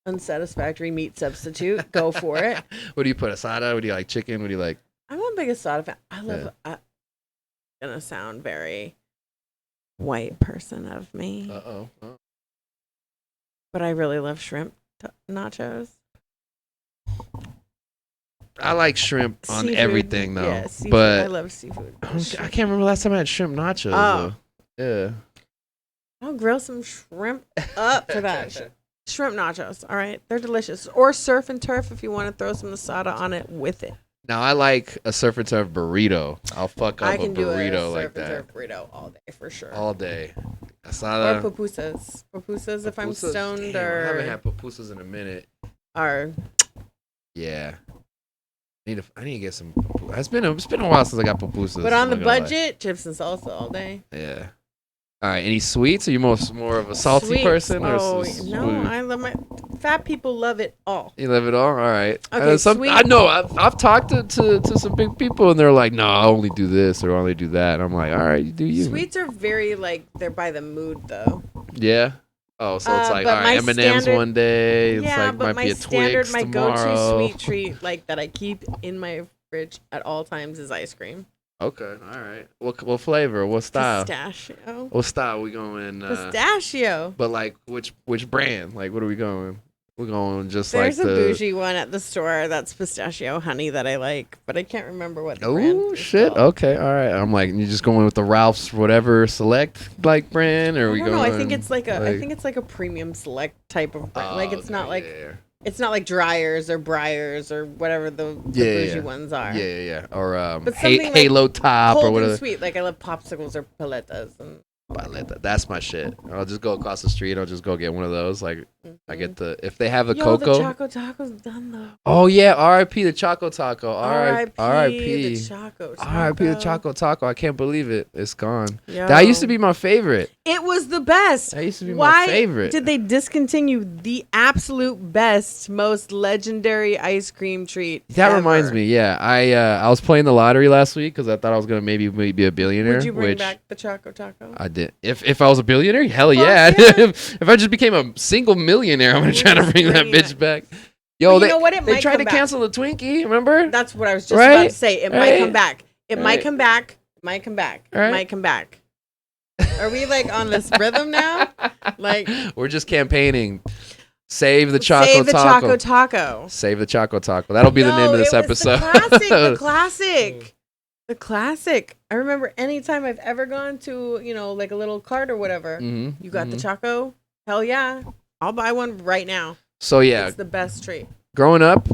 unsatisfactory meat substitute, go for it. What do you put? Asada? What do you like? Chicken? What do you like? I'm a big asada fan. I love I'm gonna sound very white person of me. Uh-oh. Oh. But I really love shrimp nachos. I like shrimp on seafood, everything though. Yeah, seafood. But I love seafood. I can't remember last time I had shrimp nachos. Oh. Though. Yeah. I'll grill some shrimp up for that shit. Shrimp nachos. All right. They're delicious. Or surf and turf if you want to throw some asada on it with it. Now, I like a surf and turf burrito. I'll fuck up I a can do a burrito surf like and that. turf burrito all day for sure. All day. Or Asada. pupusas. Pupusas if I'm stoned Damn, I haven't or... had pupusas in a minute. Or... Yeah. I need to get some. It's been a while since I got pupusas. But on the I'm not gonna lie. budget, chips and salsa all day. Yeah. All right. Any sweets? Are you more of a salty Sweets. person? Or Oh, s- no. I love my... Fat people love it all. You love it all? All right. Okay, I know. I've talked to some big people, and they're like, no, I only do this or I only do that. And I'm like, all right, you do you. Sweets are very, like, they're by the mood, though. Yeah. Oh, so it's like, but all right, my M&M's standard- one day. It's Yeah, like, but might my be a standard, Twix my tomorrow. go-to sweet treat, like, that I keep in my fridge at all times is ice cream. Okay. All right. What flavor? What style? Pistachio. What style we going? Pistachio. But like, which brand? Like, what are we going? We're going just There's like a the. bougie one at the store that's pistachio honey that I like, but I can't remember what the brand Oh is shit! called. Okay, all right. I'm like, you just going with the Ralph's whatever select like brand, or I we don't know. going? I think it's like a premium select type of brand. Like it's not like yeah. it's not like Dryers or Briars or whatever the bougie ones are. Yeah. Or But something like Halo Top Cold or whatever. and sweet. Like I love popsicles or paletas and. That's my shit. I'll just go across the street. I'll just go get one of those. Like I get if they have a Yo, cocoa. the Choco Taco's done though. Oh yeah, R.I.P. the Choco Taco. R.I.P. the Choco Taco. R.I.P. the Choco Taco. I can't believe it. It's gone. Yo. That used to be my favorite. It was the best. That used to be Why my favorite. did they discontinue the absolute best, most legendary ice cream treat? That ever? reminds me. Yeah, I was playing the lottery last week because I thought I was gonna maybe be a billionaire. Would you bring which back the Choco Taco? I did. If I was a billionaire, hell Fuck yeah. yeah. if I just became a single millionaire, I'm gonna try to Just bring that bring bitch it. back. Yo, But you know what? It they might tried come to back. cancel the Twinkie. Remember? That's what I was just Right? about to say. It might Right? come back. It might Right? come back. It might come back. It Right? might come back. Are we like on this rhythm now? Like We're just campaigning. Save the Choco save the Taco. Choco Taco. Save the Choco Taco. That'll be the name of this it was episode. The classic. The classic. I remember anytime I've ever gone to, like a little cart or whatever, Mhm, you got the mhm. Choco. Hell yeah. I'll buy one right now. So yeah, It's the best treat. growing up,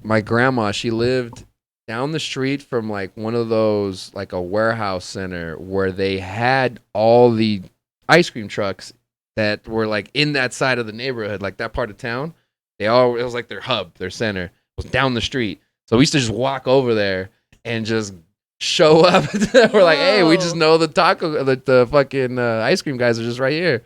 my grandma, she lived down the street from like one of those, like a warehouse center where they had all the ice cream trucks that were like in that side of the neighborhood, like that part of town. It was like their hub, their center was down the street. So we used to just walk over there and just show up. We're like, hey, we just know the the fucking ice cream guys are just right here.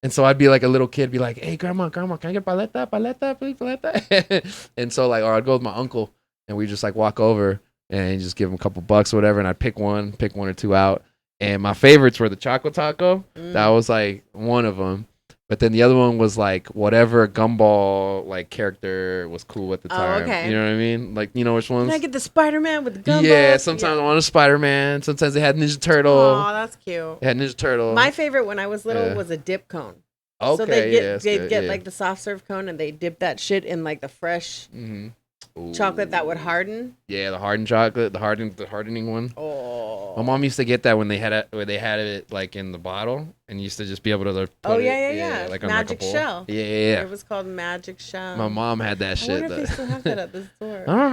And so I'd be like a little kid, be like, hey, grandma, can I get paleta, please, paleta? And so like, or I'd go with my uncle and we just like walk over and just give him a couple bucks or whatever. And I'd pick one or two out. And my favorites were the Choco Taco. That was like one of them. But then the other one was like whatever gumball like character was cool at the time. okay. You know what I mean? Like, you know which ones? Can I get the Spider-Man with the gumball? Yeah, sometimes I wanted Spider-Man. Sometimes they had Ninja Turtle. Oh, that's cute. They had Ninja Turtle. My favorite when I was little Yeah. was a dip cone. Okay, So they'd yeah, get like the soft serve cone and they dip that shit in like the fresh Mm-hmm. chocolate that would harden. Yeah, the hardened chocolate, the hardening one. Oh. My mom used to get that when they had it like in the bottle, and used to just be able to. Oh, put yeah. like Magic on like a bowl. Shell. Yeah. It was called Magic Shell. My mom had that I shit. wonder if they still have that at the store. I don't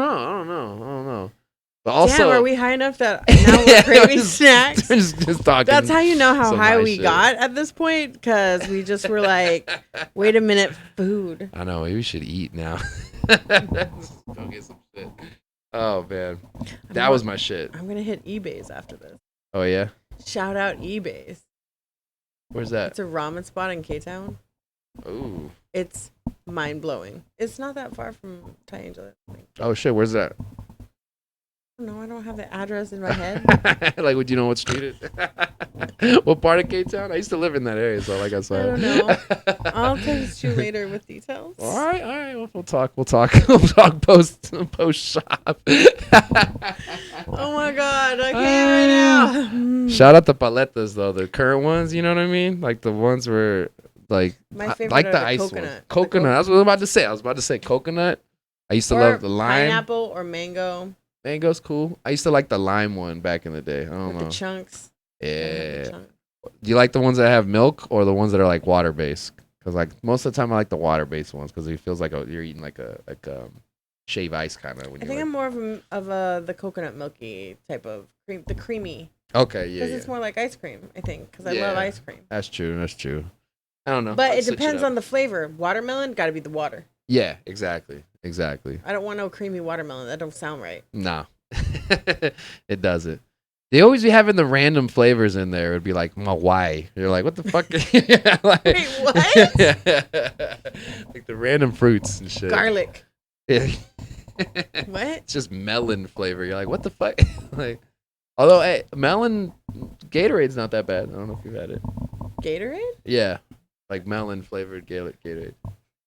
know. But also, Damn, are we high enough that now we're craving snacks? just talking. That's how you know how some high high we shit. got at this point, because we just were like, wait a minute, food. I know. Maybe we should eat now. Let's go get some shit. Oh man, that was my shit. I'm going to hit eBay's after this. Oh yeah, Shout out eBay's. where's that? It's a ramen spot in K-Town. Ooh. It's mind-blowing. It's not that far from Triangular. Oh shit, where's that? No, I don't have the address in my head. Like, would you know what street it? What part of Cape Town? I used to live in that area, so like I I said. don't know. I'll text you later with details. All right. Well, we'll talk. We'll talk post shop. Oh my god, I can't right now. Shout out the paletas though, the current ones. You know what I mean? Like the ones where like My favorite like are the the ice coconut. ones. The Coconut. That's what I was about to say. Coconut. I used to Or love the lime. pineapple or mango Mango's cool. I used to like the lime one back in the day. I don't with know. the chunks. Yeah. The chunk. Do you like the ones that have milk or the ones that are like water based? Because like most of the time I like the water-based ones because it feels like you're eating like a shave ice kind of. I think I'm more of the coconut milky type of cream, the creamy. Okay, yeah. Because it's more like ice cream, I think. Because I love ice cream. That's true. I don't know. But it depends on the flavor. Watermelon, got to be the water. Yeah, exactly. I don't want no creamy watermelon. That don't sound right. No, it doesn't. They always be having the random flavors in there. It'd be like Mawai. You're like, what the fuck? Like, wait, what? Like the random fruits and shit. Garlic. Yeah. What? It's just melon flavor. You're like, what the fuck? Like, although, hey, melon Gatorade's not that bad. I don't know if you've had it. Gatorade? Yeah, like melon flavored Gatorade.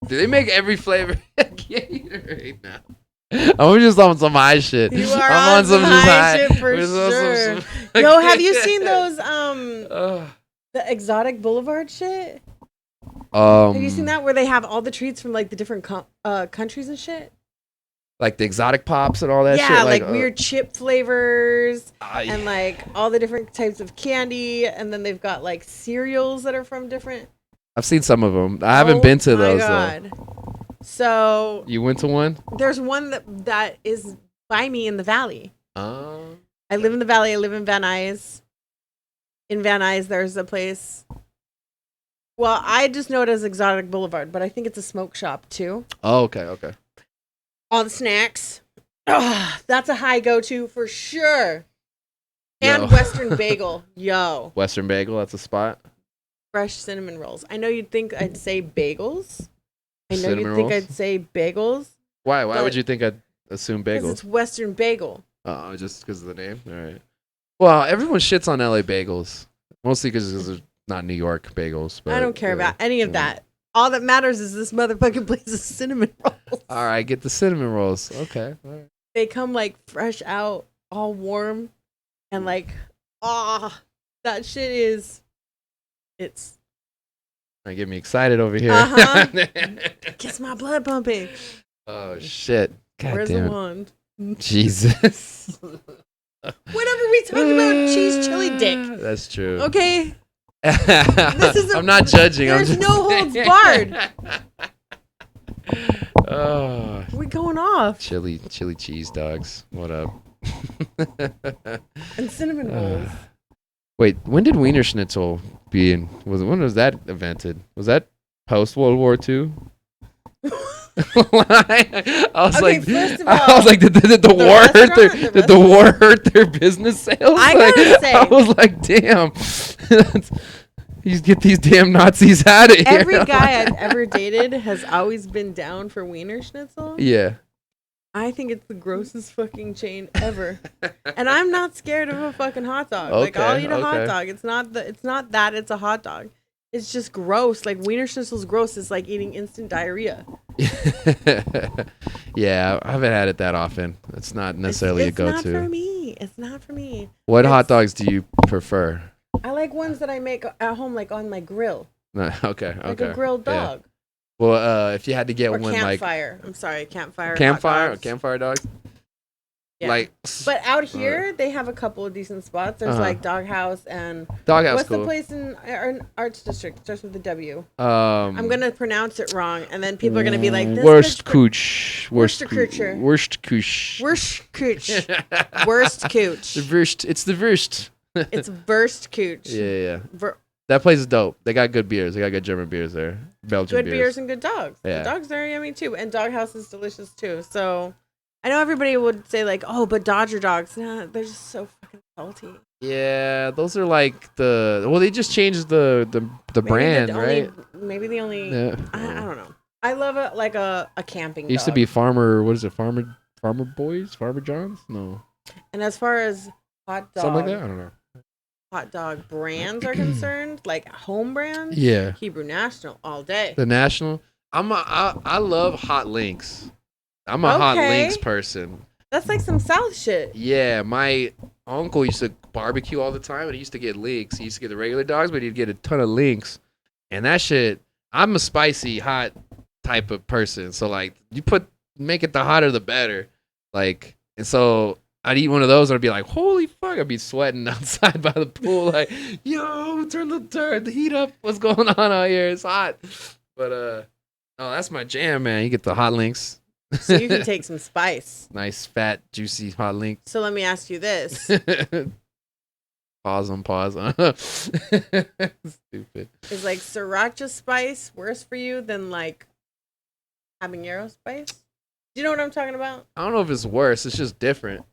Do they make every flavor Gatorade now? I'm just on some high shit. You are on some high shit for sure. Yo, have you seen those the exotic boulevard shit? Have you seen that where they have all the treats from like the different countries and shit? Like the exotic pops and all that shit? Yeah, like weird chip flavors and like all the different types of candy. And then they've got like cereals that are from different. I've seen some of them. I haven't been to those though. So you went to one? There's one that is by me in the valley. Oh. I live in the valley. I live in Van Nuys. In Van Nuys, there's a place. Well, I just know it as Exotic Boulevard, but I think it's a smoke shop too. Oh, okay. All the snacks. That's a high go-to for sure. And Western Bagel. Yo. Western Bagel, that's a spot. Fresh cinnamon rolls. I know you'd think I'd say bagels. I know Cinnamon you'd think rolls? I'd say bagels. Why would you think I'd assume bagels? Because it's Western Bagel. Oh, just because of the name? All right. Well, everyone shits on LA bagels. Mostly because it's not New York bagels. But, I don't care about any of that. All that matters is this motherfucking place is cinnamon rolls. All right, get the cinnamon rolls. Okay. All right. They come like fresh out, all warm, and like, that shit is, it's. Get me excited over here. Gets my blood pumping. Oh, shit. God Where's damn the it. wand? Jesus. Whenever we talk about cheese chili dick. That's true. Okay. I'm not judging. There's no holds barred. Oh. We're going off. Chili cheese dogs. What up? And cinnamon rolls. Wait, when did Wiener Schnitzel when was that invented? Was that post World War II? I was like, did the war hurt their business sales? I was like, damn. You get these damn Nazis out of here. Every guy I've ever dated has always been down for Wiener Schnitzel. Yeah. I think it's the grossest fucking chain ever. And I'm not scared of a fucking hot dog. Okay, like I'll eat a hot dog. It's not that it's a hot dog. It's just gross. Like Wiener Schnitzel's gross. It's like eating instant diarrhea. Yeah, I haven't had it that often. It's not necessarily a go-to. It's not for me. It's not for me. What hot dogs do you prefer? I like ones that I make at home, like on my grill. Okay. Like a grilled dog. Yeah. Well, if you had to get one campfire. I'm sorry, campfire. Campfire dogs. Yeah. Like, but out here they have a couple of decent spots. There's like Doghouse and Doghouse. What's the place in Arts District? It starts with a W. I'm gonna pronounce it wrong, and then people are gonna be like, Worst cooch. Worst cooch. Worst cooch. It's the worst. It's Verst Cooch. Yeah. That place is dope. They got good beers. They got good German beers there. Belgian beers and good dogs. Yeah. The dogs are yummy too, and Doghouse is delicious too. So I know everybody would say like, oh, but Dodger dogs, nah, they're just so fucking salty. Yeah, those are like they just changed the brand, right? Maybe the only. Yeah. I don't know. I love a camping. It used to be Farmer. What is it? Farmer Boys? Farmer Johns? No. And as far as hot dog, something like that. I don't know. Hot dog brands are concerned, like home brands. Yeah. Hebrew National all day. The National. I love Hot Links. I'm a Hot Links person. That's like some South shit. Yeah, my uncle used to barbecue all the time, and he used to get links. He used to get the regular dogs, but he'd get a ton of links. And that shit, I'm a spicy, hot type of person. So like, make it the hotter the better. Like, and so I'd eat one of those and I'd be like, holy fuck, I'd be sweating outside by the pool like, yo, turn the heat up. What's going on out here? It's hot. But oh, that's my jam, man. You get the hot links. So you can take some spice. Nice, fat, juicy hot link. So let me ask you this. Pause. Stupid. Is like sriracha spice worse for you than like habanero spice? Do you know what I'm talking about? I don't know if it's worse. It's just different.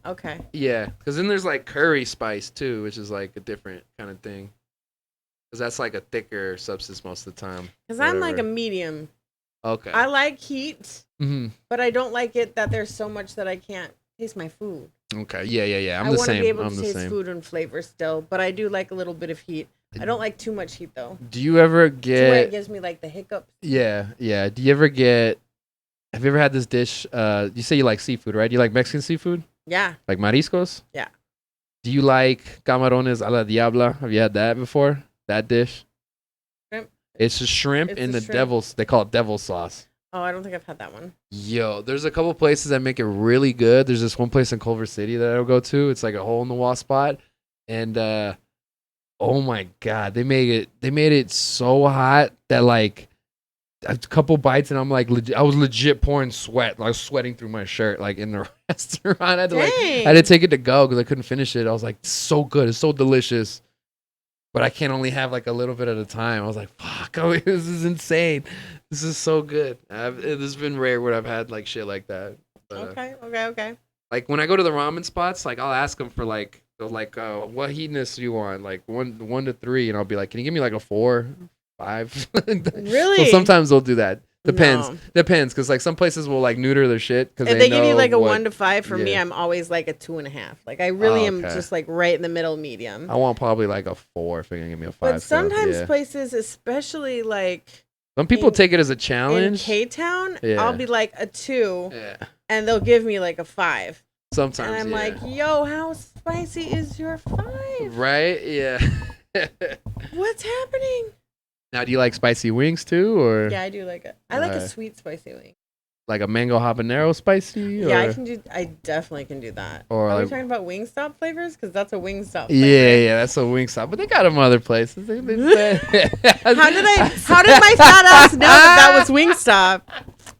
Okay. Yeah, because then there's like curry spice too, which is like a different kind of thing. Because that's like a thicker substance most of the time. Because I'm like a medium. Okay. I like heat, Mm-hmm. but I don't like it that there's so much that I can't taste my food. Okay. Yeah. I want to be able to taste food and flavor still, but I do like a little bit of heat. I don't like too much heat though. Do you ever To where it get? gives me like the hiccups. Yeah. Do you ever get? Have you ever had this dish? You say you like seafood, right? Do you like Mexican seafood? Yeah. Like mariscos? Yeah. Do you like camarones a la diabla? Have you had that before? That dish? Shrimp. It's a shrimp It's in a the shrimp. devil's. They call it devil sauce. Oh, I don't think I've had that one. Yo, there's a couple places that make it really good. There's this one place in Culver City that I'll go to. It's like a hole in the wall spot, and oh my god, they made it so hot that like a couple bites and I'm like I was legit pouring sweat. I was sweating through my shirt like in the restaurant. I had to take it to go because I couldn't finish it. I was like, so good, it's so delicious, but I can only have like a little bit at a time. I was like, fuck, this is insane. This is so good. This has been rare when I've had like shit like that. But, Okay. like when I go to the ramen spots, like I'll ask them for like what heatness do you want? Like 1 to 3, and I'll be like, can you give me like a 4, 5? Really? So sometimes they'll do that. Depends, No. because like some places will like neuter their shit because If they give you like a 1 to to 5, for me, yeah. I'm always like a 2.5. Like I really am okay. just like right in the middle, medium. I want probably like a 4 if you're gonna give me a 5. But sometimes yeah. places, especially like Some people in- take it as a in challenge. K-Town, Yeah. I'll be like a 2, Yeah. and they'll give me like a 5. Sometimes. And I'm yeah. like, yo, how spicy is your 5? Right? Yeah. What's happening? Now, do you like spicy wings too, or Yeah, I do like it. I like a Alright. sweet spicy wing. like a mango habanero spicy? Yeah, or? I definitely can do that. Or Are we like- talking about Wingstop flavors? Because that's a Wingstop flavor. Yeah, that's a Wingstop, but they got them other places. How did my fat ass know that was Wingstop?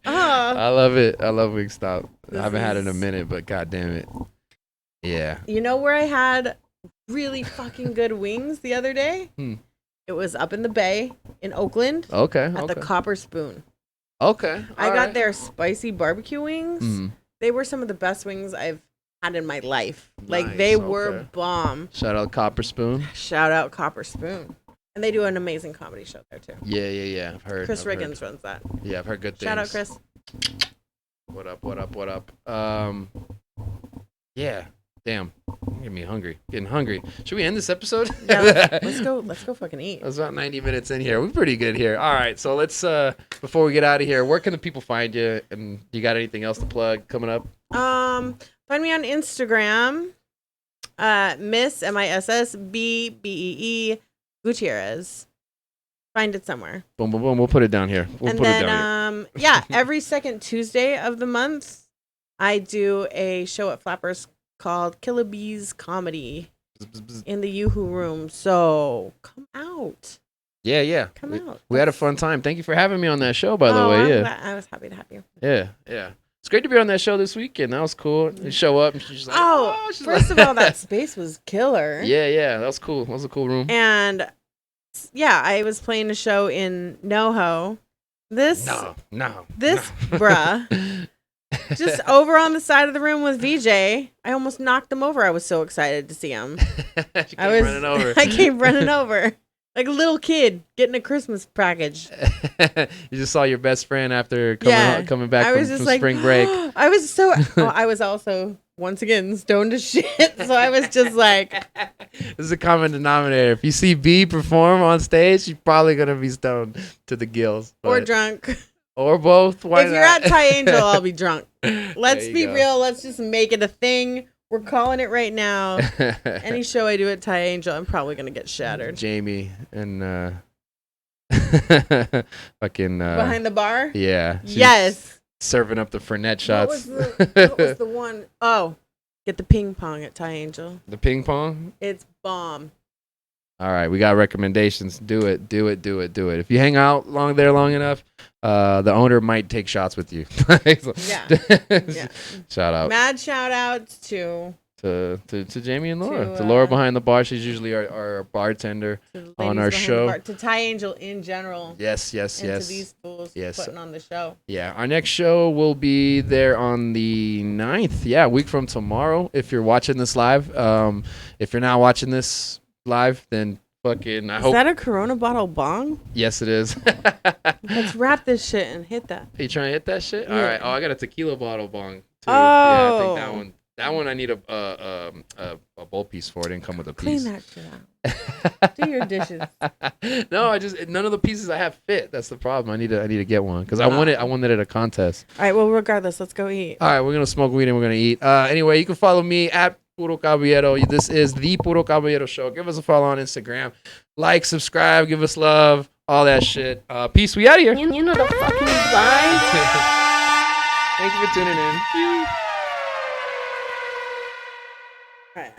Oh. I love it. I love Wingstop. I This haven't had it in a is- minute, but god damn it. Yeah. You know where I had really fucking good wings the other day? It was up in the Bay in Oakland Okay. at the Copper Spoon. Okay. I got their spicy barbecue wings. Mm. They were some of the best wings I've had in my life. Like Nice, they were okay. bomb. Shout out Copper Spoon. Shout out Copper Spoon. And they do an amazing comedy show there too. Yeah. I've heard. Chris I've heard. Riggins runs that. Yeah, I've heard good things. Shout out Chris. What up? Yeah. Damn. Getting me hungry. Getting hungry. Should we end this episode? Yeah, let's go fucking eat. That's about 90 minutes in here. We're pretty good here. All right, so let's before we get out of here, where can the people find you? And you got anything else to plug coming up? Find me on Instagram, Miss MISS BEE Gutierrez. Find it somewhere. Boom. We'll put it down here. And then every second Tuesday of the month, I do a show at Flappers called Killer Bees Comedy in the Yoo-Hoo Room. So come out. Yeah. Come out. We had a fun time. Thank you for having me on that show, by the way. I was happy to have you. Yeah. It's great to be on that show this weekend. That was cool. You show up and she's like, she's first of all, that space was killer. Yeah. That was cool. That was a cool room. And yeah, I was playing a show in NoHo. This bruh. Just over on the side of the room with VJ. I almost knocked him over. I was so excited to see him. Running over. I came running over. Like a little kid getting a Christmas package. You just saw your best friend after coming back from spring break. I was also, once again, stoned as shit. So I was just like. This is a common denominator. If you see B perform on stage, she's probably going to be stoned to the gills. Or drunk. Or both. Why if you're not? at Ty Angel, I'll be drunk. Let's be go. real. Let's just make it a thing. We're calling it right now. Any show I do at Ty Angel, I'm probably going to get shattered. Jamie and fucking Behind the bar? Yeah. Yes. Serving up the Fernet shots. What was the one? Oh, get the ping pong at Ty Angel. The ping pong? It's bomb. All right, we got recommendations. Do it. If you hang out long enough, the owner might take shots with you. Yeah. Shout out. Mad shout outs to Jamie and Laura. To Laura behind the bar. She's usually our bartender on our show. To Ty Angel in general. Yes. And to these fools putting on the show. Yeah, our next show will be there on the 9th. Yeah, a week from tomorrow. If you're watching this live. If you're not watching this live, then fucking I hope. Is that a Corona bottle bong? Yes, it is. Let's wrap this shit and hit that. Are you trying to hit that shit? Yeah. All right. Oh, I got a tequila bottle bong too. Oh. Yeah, I think that one. That one I need a bowl piece for. It didn't come with a piece. Clean that shit out. Do your dishes. No, none of the pieces I have fit. That's the problem. I need to get one because I won it at a contest. All right. Well, regardless, let's go eat. All right, we're gonna smoke weed and we're gonna eat. Anyway, you can follow me at Puro Caballero. This is the Puro Caballero Show. Give us a follow on Instagram. Like, subscribe, give us love, all that shit. Peace. We out of here. You know the fucking vibes. Thank you for tuning in. All right.